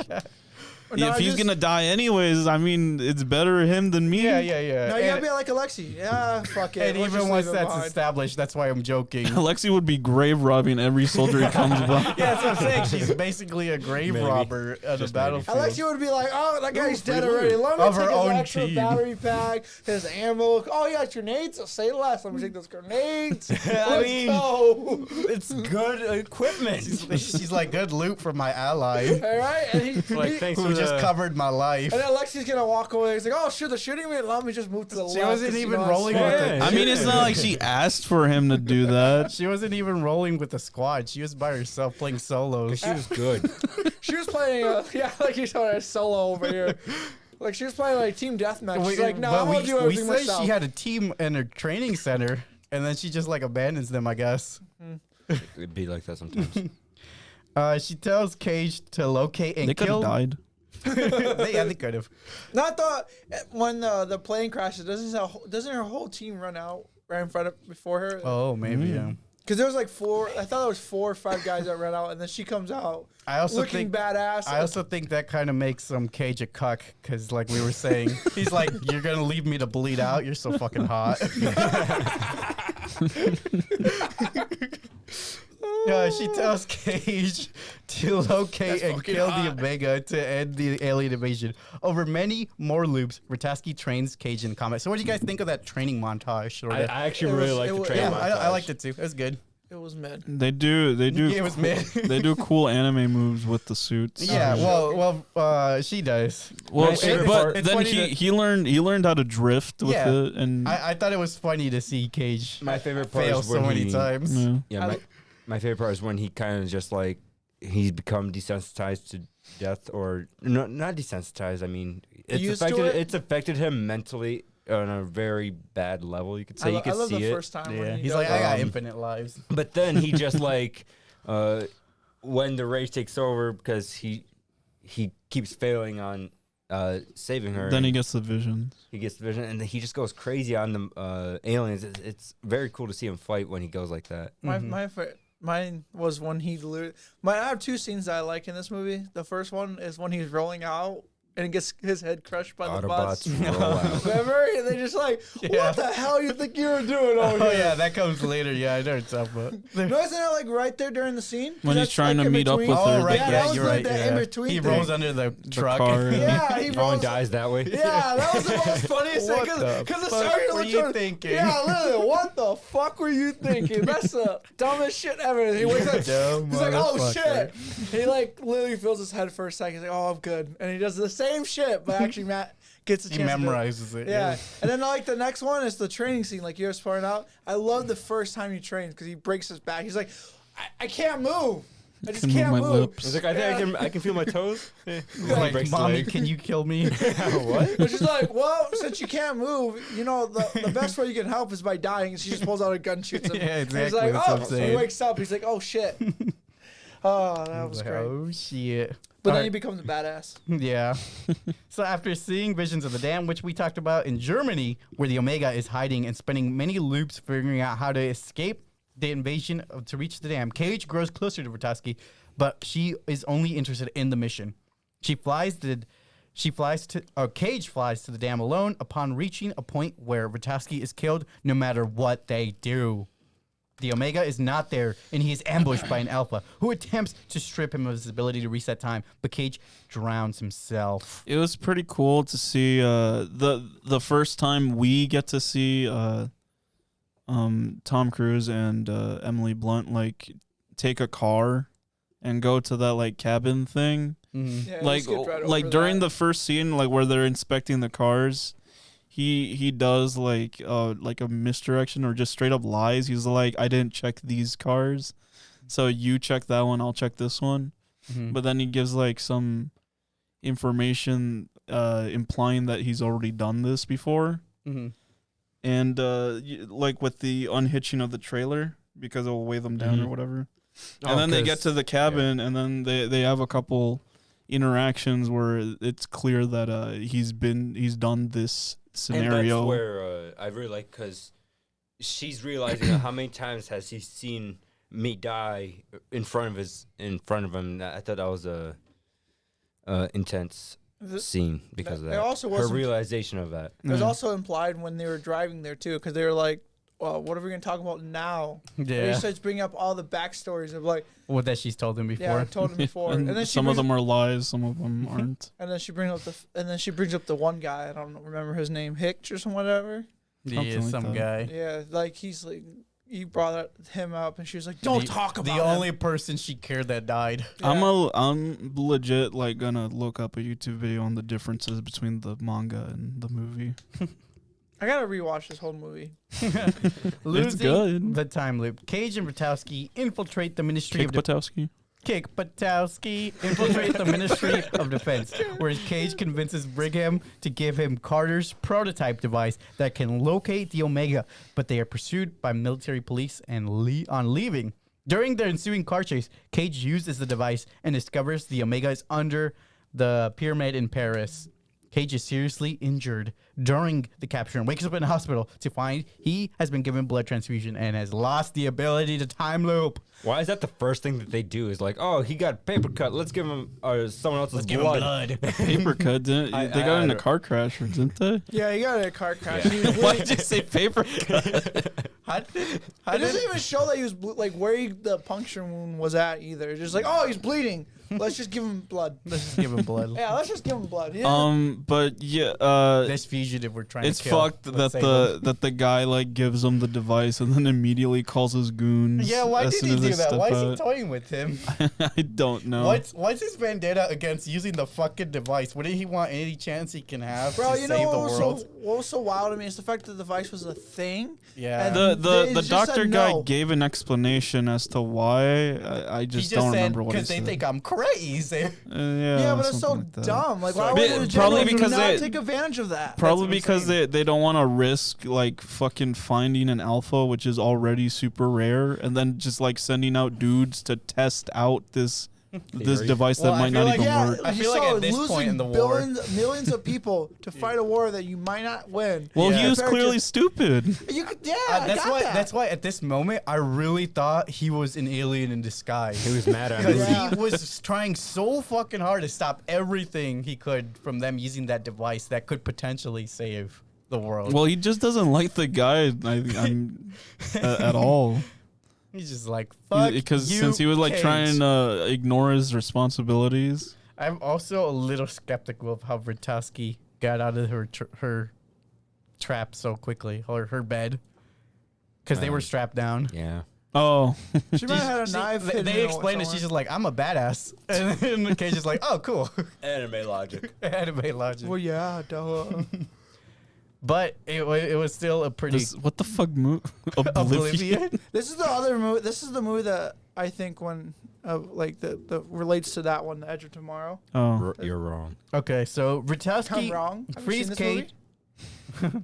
No, if I he's just- gonna die anyways, I mean, it's better him than me. Yeah. No, you gotta And- be like Alexi. Yeah, fuck it. And let's even just once leave it that's behind. established, that's why I'm joking. Alexi would be grave robbing every soldier he comes by. Yeah, that's what I'm saying. She's basically a grave Maybe. robber on the Just battlefield. Alexi would be like, "Oh, that guy's dead really? already. Let me Of take her his own extra team. battery pack, his ammo. Oh, you got grenades? Say less. Let me take those grenades. Let's mean- go. It's good equipment. She's like, good loot for my ally All right, and he, Like, he- thanks who for just the- covered my life. and then Alexi's gonna walk away. He's like, "Oh, shit, they're shooting me. Let me just move to the left." She wasn't 'cause, you even know, I rolling swear." with it. I mean, it's not like she asked for him to do that. She wasn't even rolling with the squad. She was by herself playing solos. She was good. She was playing, yeah, like you saw her solo over here. Like she was playing like team deathmatch. She's like, "No, but I'm gonna do we everything said myself." she had a team in her training center, and then she just like abandons them, I guess. It'd be like that sometimes. She tells Cage to locate and They could have kill. died. They could have. No, I thought when the plane crashes, doesn't her whole team run out right in front of before her? Oh, maybe. Yeah. Because there was like I thought there was 4 or 5 guys that ran out, and then she comes out looking badass. I also think that kind of makes Cage a cuck, because like we were saying, he's like, you're going to leave me to bleed out? You're so fucking hot. She tells Cage to locate and kill the Omega to end the alien invasion. Over many more loops, Rataski trains Cage in combat. So what do you guys think of that training montage? I actually really like the training montage. I liked it too. It was good. It was mid. They do. It was mid. They do cool anime moves with the suits. Yeah, she does. Well, but then he learned how to drift with it, and I thought it was funny to see Cage. My favorite part fail is when so many times. Yeah, my favorite part is when he kind of just like he's become desensitized to death, or not desensitized. I mean, it's affected him mentally on a very bad level. You could say you could see it. First time when he's like, I got infinite lives. But then he just like when the rage takes over because he keeps failing on saving her. Then he gets the vision. He gets the vision, and he just goes crazy on the aliens. It's very cool to see him fight when he goes like that. Mine was when I have 2 scenes that I like in this movie. The first one is when he's rolling out and he gets his head crushed by the bus. Remember? They just like, what the hell you think you were doing over here? Oh, yeah, that comes later. Yeah, I know it's up, but... No, isn't it like right there during the scene? When he's trying to meet up with her. Oh, right, yeah, you're right. In between he rolls under the truck. Car, yeah, he rolls. And dies that way. Yeah, that was the most funniest thing. Because the sergeant were you thinking? Yeah, literally, what the fuck were you thinking? That's the dumbest shit ever. He wakes up, he's like, oh shit. He like literally feels his head for a second. He's like, oh, I'm good. And he does the same shit, but actually Matt gets a chance. He memorizes it. Yeah. And then like the next one is the training scene, like you're pointing out. I love the first time he trains because he breaks his back. He's like, I can't move. I just can't move. He's like, I think I can feel my toes. Like, Mommy, can you kill me? What? And she's like, well, since you can't move, the best way you can help is by dying. And she just pulls out a gun and shoots him. Yeah, exactly. He's like, That's what I'm so he saying. wakes up. He's like, oh shit. Oh, that was great. Oh shit. But then he becomes a badass. Yeah. So after seeing visions of the dam, which we talked about in Germany, where the Omega is hiding and spending many loops figuring out how to escape the invasion to reach the dam, Cage grows closer to Rataski, but she is only interested in the mission. Cage flies to the dam alone upon reaching a point where Rataski is killed no matter what they do. The Omega is not there, and he is ambushed by an Alpha, who attempts to strip him of his ability to reset time, but Cage drowns himself. It was pretty cool to see the first time we get to see Tom Cruise and Emily Blunt like take a car and go to that like cabin thing. Mm-hmm. Yeah, like during the first scene, like where they're inspecting the cars. He does like a misdirection or just straight up lies. He's like, I didn't check these cars, so you check that one, I'll check this one. Mm-hmm. But then he gives like some information implying that he's already done this before. Mm-hmm. And like with the unhitching of the trailer because it will weigh them down or whatever. And then they get to the cabin and then they have a couple interactions where it's clear that he's done this scenario. And that's where I really like, because she's realizing how many times has he seen me die in front of him. I thought that was a intense scene because of that. Her realization of that. It was also implied when they were driving there too, because they were like, well, what are we going to talk about now? Yeah. And he starts bringing up all the backstories of like what that she's told him before. Yeah, told him before. And then some of them are lies, some of them aren't. And then she brings up the one guy. I don't remember his name, Hicks or some whatever. Yeah, some guy. Yeah, like he's like he brought him up, and she was like, "Don't talk about the only person she cared that died." Yeah. I'm legit like gonna look up a YouTube video on the differences between the manga and the movie. I gotta rewatch this whole movie. It's good. The time loop. Cage and Rataski infiltrate the Ministry of infiltrate the Ministry of Defense, where Cage convinces Brigham to give him Carter's prototype device that can locate the Omega, but they are pursued by military police and on leaving. During the ensuing car chase, Cage uses the device and discovers the Omega is under the pyramid in Paris. Cage is seriously injured during the capture and wakes up in the hospital to find he has been given blood transfusion and has lost the ability to time loop. Why is that the first thing that they do? Is like, oh, he got paper cut. Let's give him someone else's blood. Paper cut. They got in a car crash, didn't they? Yeah, he got in a car crash. Yeah. Why'd you say paper cut? It doesn't even show that he was like where the puncture wound was at either. It's just like, oh, he's bleeding. Let's just give him blood. Let's just give him blood. Yeah, let's just give him blood. Yeah. But yeah, This fugitive we're trying it's to kill. fucked that the guy like gives him the device and then immediately calls his goons. Yeah, why as did soon he as do they that? step Why is he out. toying with him? I don't know. What's his vendetta against using the fucking device? Wouldn't he want any chance he can have Bro, to you save know the what world? was so wild to me is the fact that the device was a thing. Yeah. And The they just doctor said guy no. gave an explanation as to why. I He just just don't said remember what he because they said. think I'm crazy. Yeah, but it's so something like that. dumb. Like, why Bi- would the probably general because not they- take advantage of that? Probably That's because insane. they don't want to risk like fucking finding an alpha, which is already super rare, and then just like sending out dudes to test out this Theory. device Well, that I might feel not like- even Yeah, work. I you feel like saw at this losing point in the war- millions of people to fight a war that you might not win. Well, Yeah. he was Compared clearly to- stupid. You could, I That's got why. that. That's why at this moment I really thought he was an alien in disguise. He was mad at Because him. Yeah. he was trying so fucking hard to stop everything he could from them using that device that could potentially save the world. Well, he just doesn't like the guy at all. He's just like, fuck Because you, since he was like Cage. trying to ignore his responsibilities. I'm also a little skeptical of how Vrataski got out of her trap so quickly, or her bed, because they were strapped down. Yeah. Oh, She might have had a knife. hidden They in explained it. somewhere. She's just like, I'm a badass, and the Cage is like, oh, cool. Anime logic. Anime logic. Well, yeah, duh. But it was still a pretty what the fuck? Oblivion. This is the other movie. This is the movie that I think when, like the relates to that one, The Edge of Tomorrow. Oh, You're wrong. Okay, so I'm Vrataski wrong. Have you frees seen this Cage.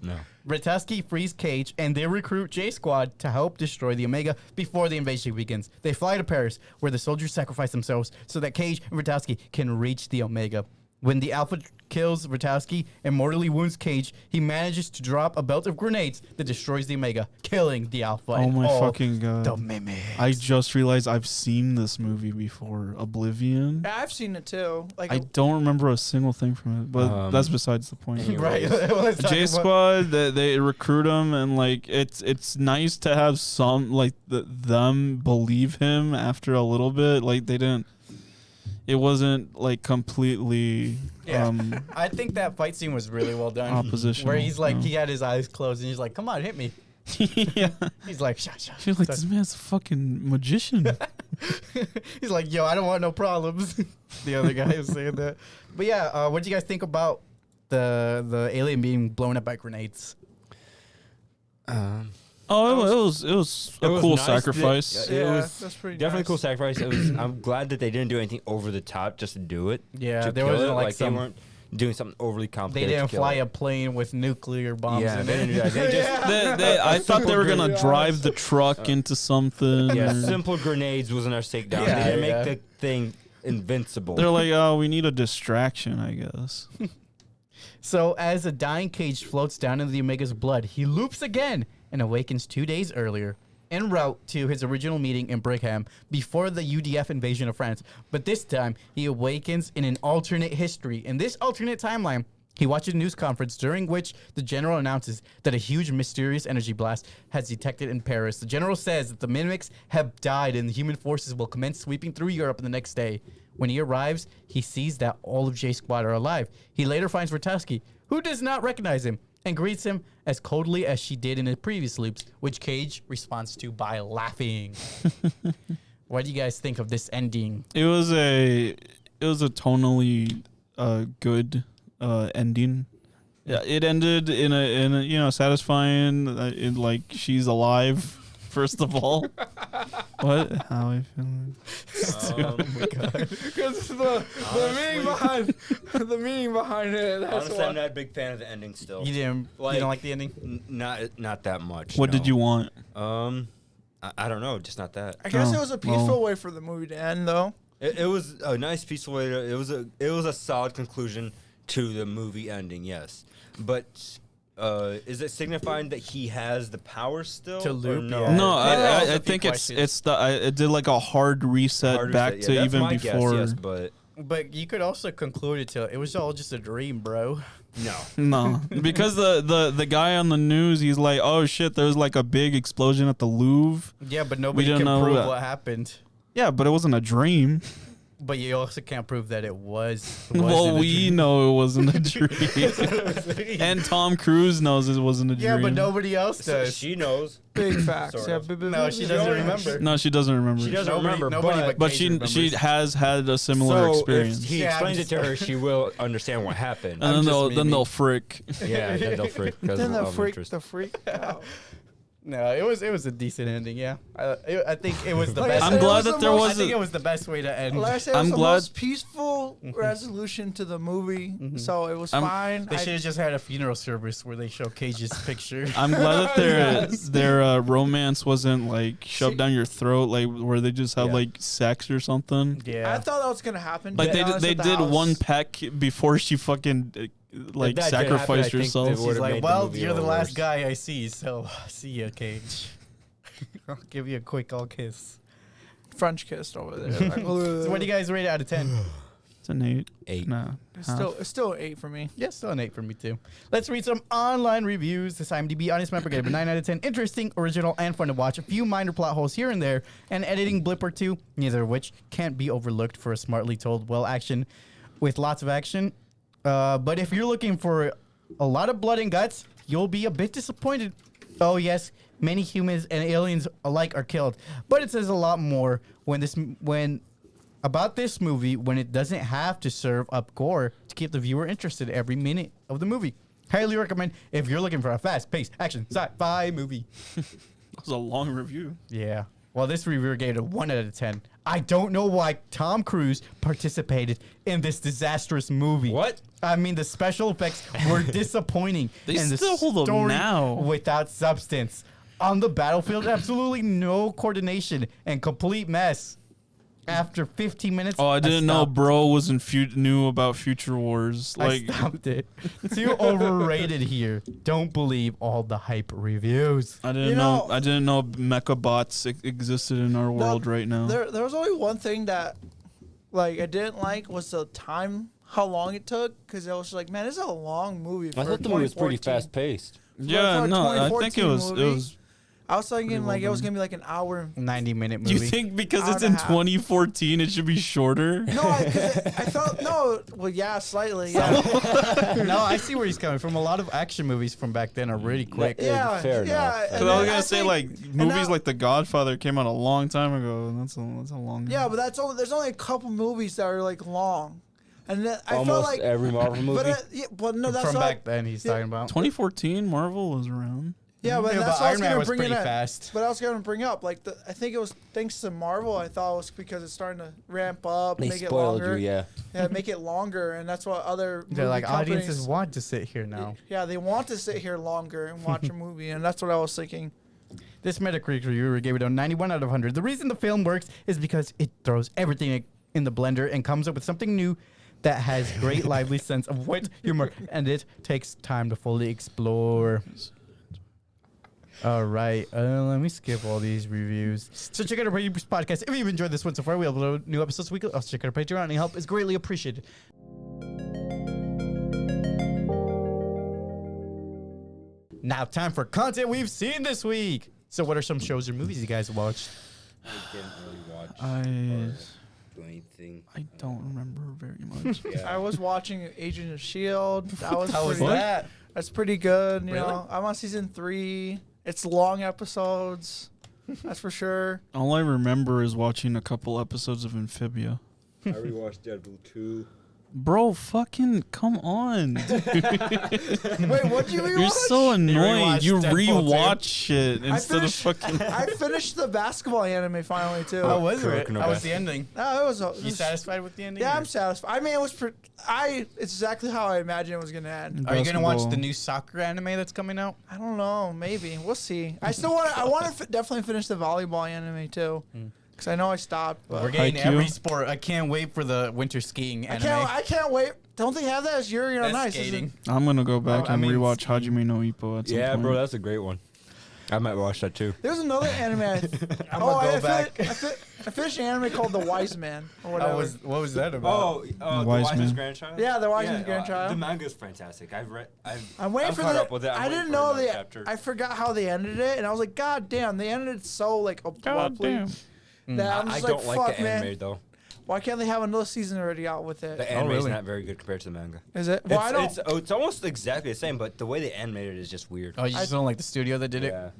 No. Vrataski frees Cage, and they recruit J Squad to help destroy the Omega before the invasion begins. They fly to Paris, where the soldiers sacrifice themselves so that Cage and Vrataski can reach the Omega. When the Alpha kills Vrataski and mortally wounds Cage, he manages to drop a belt of grenades that destroys the Omega, killing the Alpha. oh and my all fucking god! the mimics. I just realized I've seen this movie before, Oblivion. Yeah, I've seen it too. Like, I don't remember a single thing from it, but that's besides the point. anyway. Right. Let's talk J about- Squad, they recruit him, and like it's nice to have some like them believe him after a little bit. Like they didn't. It wasn't like completely Yeah. I think that fight scene was really well done. oppositional. Where he's like, yeah. he had his eyes closed, and he's like, "Come on, hit me." yeah. He's like, "Shut." She's like, this man's a fucking magician. He's like, "Yo, I don't want no problems." The other guy was saying that. But yeah, what do you guys think about the alien being blown up by grenades? Oh, it was a It was cool nice sacrifice. that- it was that's pretty Definitely nice. cool sacrifice. It was. I'm glad that they didn't do anything over the top just to do it. Yeah, to there kill wasn't it. like some. they weren't doing something overly They complicated. didn't to kill fly it. a plane with nuclear bombs Yeah, in they it. didn't do that. They just I thought they were gonna Yeah. drive the truck into something. yeah, or- simple grenades wasn't our takedown. Yeah, they didn't yeah. make the thing invincible. They're like, oh, we need a distraction, I guess. So as a dying Cage floats down into the Omega's blood, he loops again and awakens 2 days earlier, en route to his original meeting in Brigham before the UDF invasion of France. But this time, he awakens in an alternate history. In this alternate timeline, he watches a news conference during which the general announces that a huge mysterious energy blast has detected in Paris. The general says that the mimics have died and the human forces will commence sweeping through Europe the next day. When he arrives, he sees that all of J Squad are alive. He later finds Vrataski, who does not recognize him, and greets him as coldly as she did in his previous loops, which Cage responds to by laughing. What do you guys think of this ending? It was a tonally good ending. Yeah, it ended in a satisfying. In like she's alive. First of all, what? How I feeling? Oh my god. Because the meaning behind it. That's Honestly, why. I'm not a big fan of the ending still. You didn't like the ending? Not that much. What no. did you want? I don't know, just not that. I guess Oh, it was a peaceful well. way for the movie to end, though. It was a nice peaceful way. It was a solid conclusion to the movie ending, yes. But is it signifying that he has the power still? To loop, no? yeah. No, There's I a few think questions. it's it did like a hard reset Hard back reset, to yeah, that's even my guess, before. yes, but But you could also conclude it to it was all just a dream, bro. no. No, because the guy on the news, he's like, oh shit, there was like a big explosion at the Louvre. Yeah, but nobody don't can know prove that. what happened. Yeah, but it wasn't a dream. But you also can't prove that it was. Well, we know it wasn't a dream, and Tom Cruise knows it wasn't a dream. Yeah, but nobody else So does. she knows. Big facts. Sort Yeah, of. No, she doesn't remember. No, she doesn't remember. She doesn't Nobody- remember, nobody but But Paige she remembers. has had a similar so experience. if he Yeah, explains I'm it to her, she will understand what happened. And I'm then just they'll frick. Yeah, then they'll freak because Then of interest. the freak. Out. No, it was a decent ending. Yeah, I think it was the Like I best. said, I'm it glad was that the there most- I was think a, it was the best way to end. Like I said, it I'm was the glad- most peaceful resolution to the movie, so it was fine. They should have just had a funeral service where they show Cage's picture. I'm glad that Yes. their romance wasn't like shoved down your throat, like where they just have Yeah. like sex or something. Yeah, I thought that was gonna happen. to Like be they honest, they at the did house. one peck before she fucking like that did happen, sacrificed I think herself. they she's would've like, made the "Well, movie you're the all last worse. guy I see, so see ya, Cage. I'll give you a quick all kiss." French kissed over there. Like, So what do you guys rate it out of 10? It's an 8. 8. Nah, It's still an 8 for me. Yeah, still an 8 for me too. Let's read some online reviews. This IMDb honest member gave it a 9 out of 10. Interesting, original, and fun to watch. A few minor plot holes here and there, an editing blip or two, neither of which can't be overlooked for a smartly told, well action with lots of action. But if you're looking for a lot of blood and guts, you'll be a bit disappointed. Oh yes, many humans and aliens alike are killed, but it says a lot more about this movie when it doesn't have to serve up gore to keep the viewer interested every minute of the movie. Highly recommend if you're looking for a fast-paced action sci-fi movie. that was a long review. Yeah. Well, this reviewer gave it a 1 out of 10. I don't know why Tom Cruise participated in this disastrous movie. What? I mean, the special effects were disappointing. They and the still hold up story now. without substance. On the battlefield, absolutely no coordination and complete mess. After 15 minutes, Oh, I didn't know stopped. bro knew about Future Wars. Like, I stopped it. Too overrated here. Don't believe all the hype reviews. I didn't You know. know- I didn't know mecha bots existed in our world right now. There was only one thing that, like, I didn't like was the time, how long it took, because I was like, man, this is a long movie. I for thought the movie was pretty 2014. fast paced. Yeah, for a no, I think it 2014 was. It movie. was. I was thinking Pretty well like it was done. gonna be like an hour. 90-minute movie. You think because Hour it's and in a half. 2014, it should be shorter? No, I felt no. Well, yeah, slightly. Yeah, No, I see where he's coming from. A lot of action movies from back then are really quick. yeah, fair enough. yeah. Fair and Because I then was gonna say think- like and movies now- like The Godfather came out a long time ago, and that's a long. Yeah, but there's only a couple movies that are like long, and then I felt Almost like every Marvel movie. but no, that's From not, back then, he's yeah. talking about. 2014, Marvel was around. Yeah, but Yeah, that's but what I Iron was Man gonna was bring pretty it up. fast. But I was gonna bring up like I think it was thanks to Marvel. I thought it was because it's starting to ramp up, They make it spoiled longer. you, yeah. Yeah, make it longer, and that's what other They're movie like, companies, audiences want to sit here now. Yeah, they want to sit here longer and watch a movie, and that's what I was thinking. This Metacritic reviewer gave it a 91 out of 100. The reason the film works is because it throws everything in the blender and comes up with something new that has great lively sense of wit, humor, and it takes time to fully explore. All right, let me skip all these reviews. So check out our previous podcast. If you've enjoyed this one so far, we upload new episodes weekly. Also check out our Patreon. Any help is greatly appreciated. Now time for content we've seen this week. So what are some shows or movies you guys watched? I didn't really watch I do anything. I don't remember very much. I was watching Agent of Shield. That was How was pretty, that? That's pretty good. You Really? know, I'm on season 3. It's long episodes. That's for sure. All I remember is watching a couple episodes of Amphibia. I rewatched Deadpool 2. Bro, fucking come on. Wait, what you rewatch? You're so annoying. rewatched You Deadpool rewatch shit instead of finished- fucking. I finished the basketball anime finally too. How was it? Kirk, no How was bad. the ending? No, it was. You satisfied with the ending? Yeah, or- I'm satisfied. I mean, it was. It's exactly how I imagined it was gonna end. Are you gonna watch Basketball. the new soccer anime that's coming out? I don't know. Maybe we'll see. I still want. I want to definitely finish the volleyball anime too. Because I know I stopped. But We're getting Haikyuu. every sport. I can't wait for the winter skiing anime. I can't wait. Don't they have that as Yuri on That's Ice? skating. I'm gonna go back I and mean, rewatch skiing. Hajime no Ippo at some Yeah, point. bro, that's a great one. I might watch that too. There's another anime. I'm gonna go back. I finished an anime called The Wise Man or whatever. What was that about? The Wise Wise Man. Man's Grandchild? Yeah, The Wise Man's Grandchild. The manga's fantastic. I'm waiting for caught the. up with it. I'm I waiting didn't for know another they. chapter. I forgot how they ended it, and I was like, God damn, they ended it so like abruptly. damn. That I'm I just don't like, like fuck, the man. anime though. Why can't they have another season already out with it? The anime is really? not very good compared to the manga. Is it? Well, I don't. It's almost exactly the same, but the way they animated it is just weird. Oh, you just don't like the studio that did it? Yeah.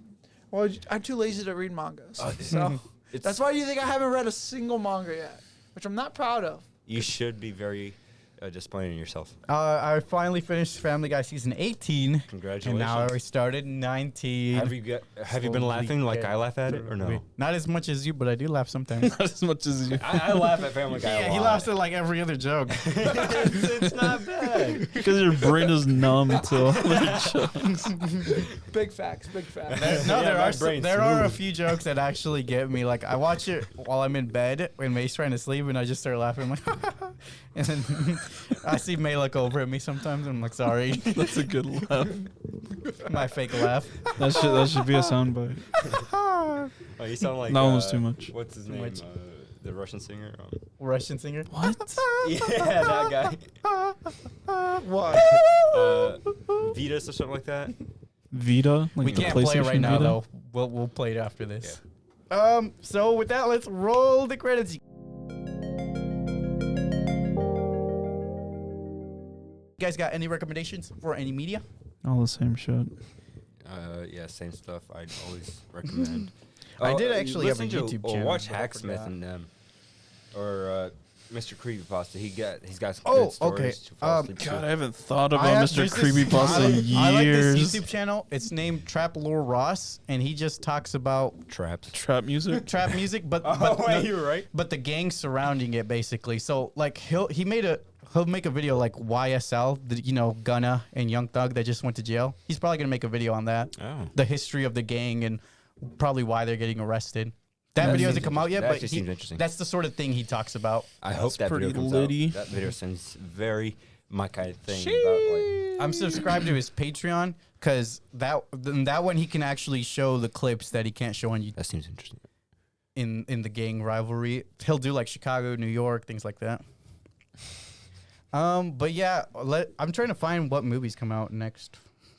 Well, I'm too lazy to read mangas, so It's- that's why you think I haven't read a single manga yet, which I'm not proud of. You should be very disappointed in yourself. I finally finished Family Guy season 18. Congratulations. And now I started 19. Have you been Slowly laughing like getting I laugh at it or no? Not as much as you, but I do laugh sometimes. Not as much as you. I laugh at Family Guy. Yeah, he laughs at like every other joke. It's not bad. Because your brain is numb to all the jokes. Big facts, big facts. No, Yeah, my there brain's are a smooth. few jokes that actually get me. Like I watch it while I'm in bed when May's trying to sleep, and I just start laughing. I'm like, and then I see May look over at me sometimes, and I'm like, sorry, That's a good laugh. my fake laugh. That should be a soundbite. Oh, you sound like That one was too much. What's his name? much. The Russian singer. Russian singer. What? Yeah, that guy. What? Vitas or something like that. Vita? Like We the can't play it right PlayStation now Vita? though. We'll play it after this. So with that, let's roll the credits. You guys got any recommendations for any media? All the same shit. Yeah, same stuff. I'd always recommend. I did actually have a listen YouTube or channel, watch but I Hacksmith forgot. and them, or Mr. Creepypasta. He's got some Oh, good stories okay. to fall asleep to. God, I haven't thought I about have- Mr. there's this- Creepypasta in I like this years. YouTube channel. It's named Trap Lore Ross, and he just talks about Trapped. Trap music? trap music, but you were right. but the gang surrounding it basically. So like he'll make a video like YSL, Gunna and Young Thug that just went to jail. He's probably gonna make a video on that, Oh. the history of the gang and probably why they're getting arrested. That video hasn't come out yet, that but actually seems interesting. that's the sort of thing he talks about. I hope that video pretty comes litty. out. That video sounds very my kind of thing. About, like, I'm subscribed to his Patreon because that one he can actually show the clips that he can't show on YouTube that seems interesting. in the gang rivalry. He'll do like Chicago, New York, things like that. But yeah, I'm trying to find what movies come out next.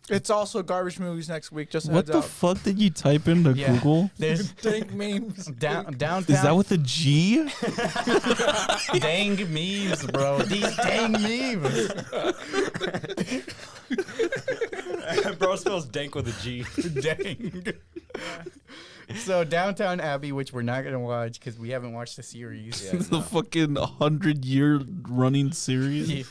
It's also garbage movies next week. Just a What heads the up. fuck did you type into Yeah. Google? There's Dank memes. downtown. Is that with a G? dang memes, bro? These dang memes. Bro spells dank with a G. Dang. So Downtown Abbey, which we're not gonna watch because we haven't watched the series. Yeah. It's the fucking 100-year running series.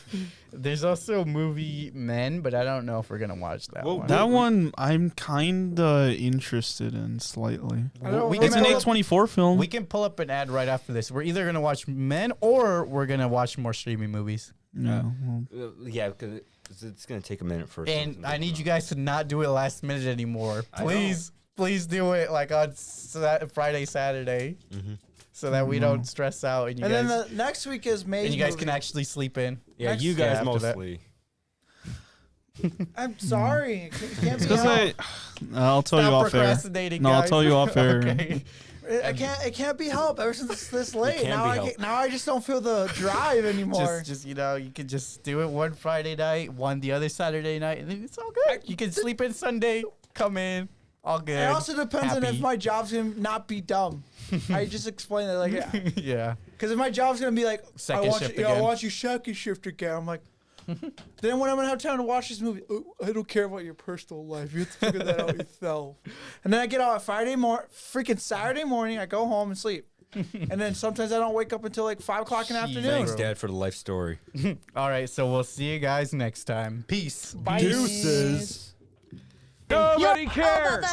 There's also movie Men, but I don't know if we're gonna watch that Well, one. That one I'm kinda interested in slightly. I don't We know. It's an can pull up- A24 film. We can pull up an ad right after this. We're either gonna watch Men or we're gonna watch more streaming movies. Yeah, well, Yeah, because it's gonna take a minute for. And something to I need come you out. guys to not do it last minute anymore. I know. Please do it like on Friday, Saturday, so that we don't stress out and you And guys then the next week is May's and you guys movie. can actually sleep in. Yeah, next- you yeah, guys after that. mostly. I'm sorry. It can't be because helped. I'll tell you Stop off air. procrastinating, No, I'll guys. tell you off air. Okay. It can't be helped. Ever since it's this late, can now be I helped. now I just don't feel the drive anymore. Just you can just do it one Friday night, one the other Saturday night, and it's all good. You can sleep in Sunday, come in, all good. It also depends on happy. if my job's gonna not be dumb. I just explained it like, yeah. yeah. Because if my job's gonna be like, Second shift I again. want you second shift again. I'm like, then when I'm gonna have time to watch this movie, oh, I don't care about your personal life. You have to figure that out yourself. And then I get out freaking Saturday morning. I go home and sleep. And then sometimes I don't wake up until like 5 o'clock in the Jeez. afternoon. Thanks, Dad, for the life story. All right, so we'll see you guys next time. Peace. Bye. Deuces. Nobody cares.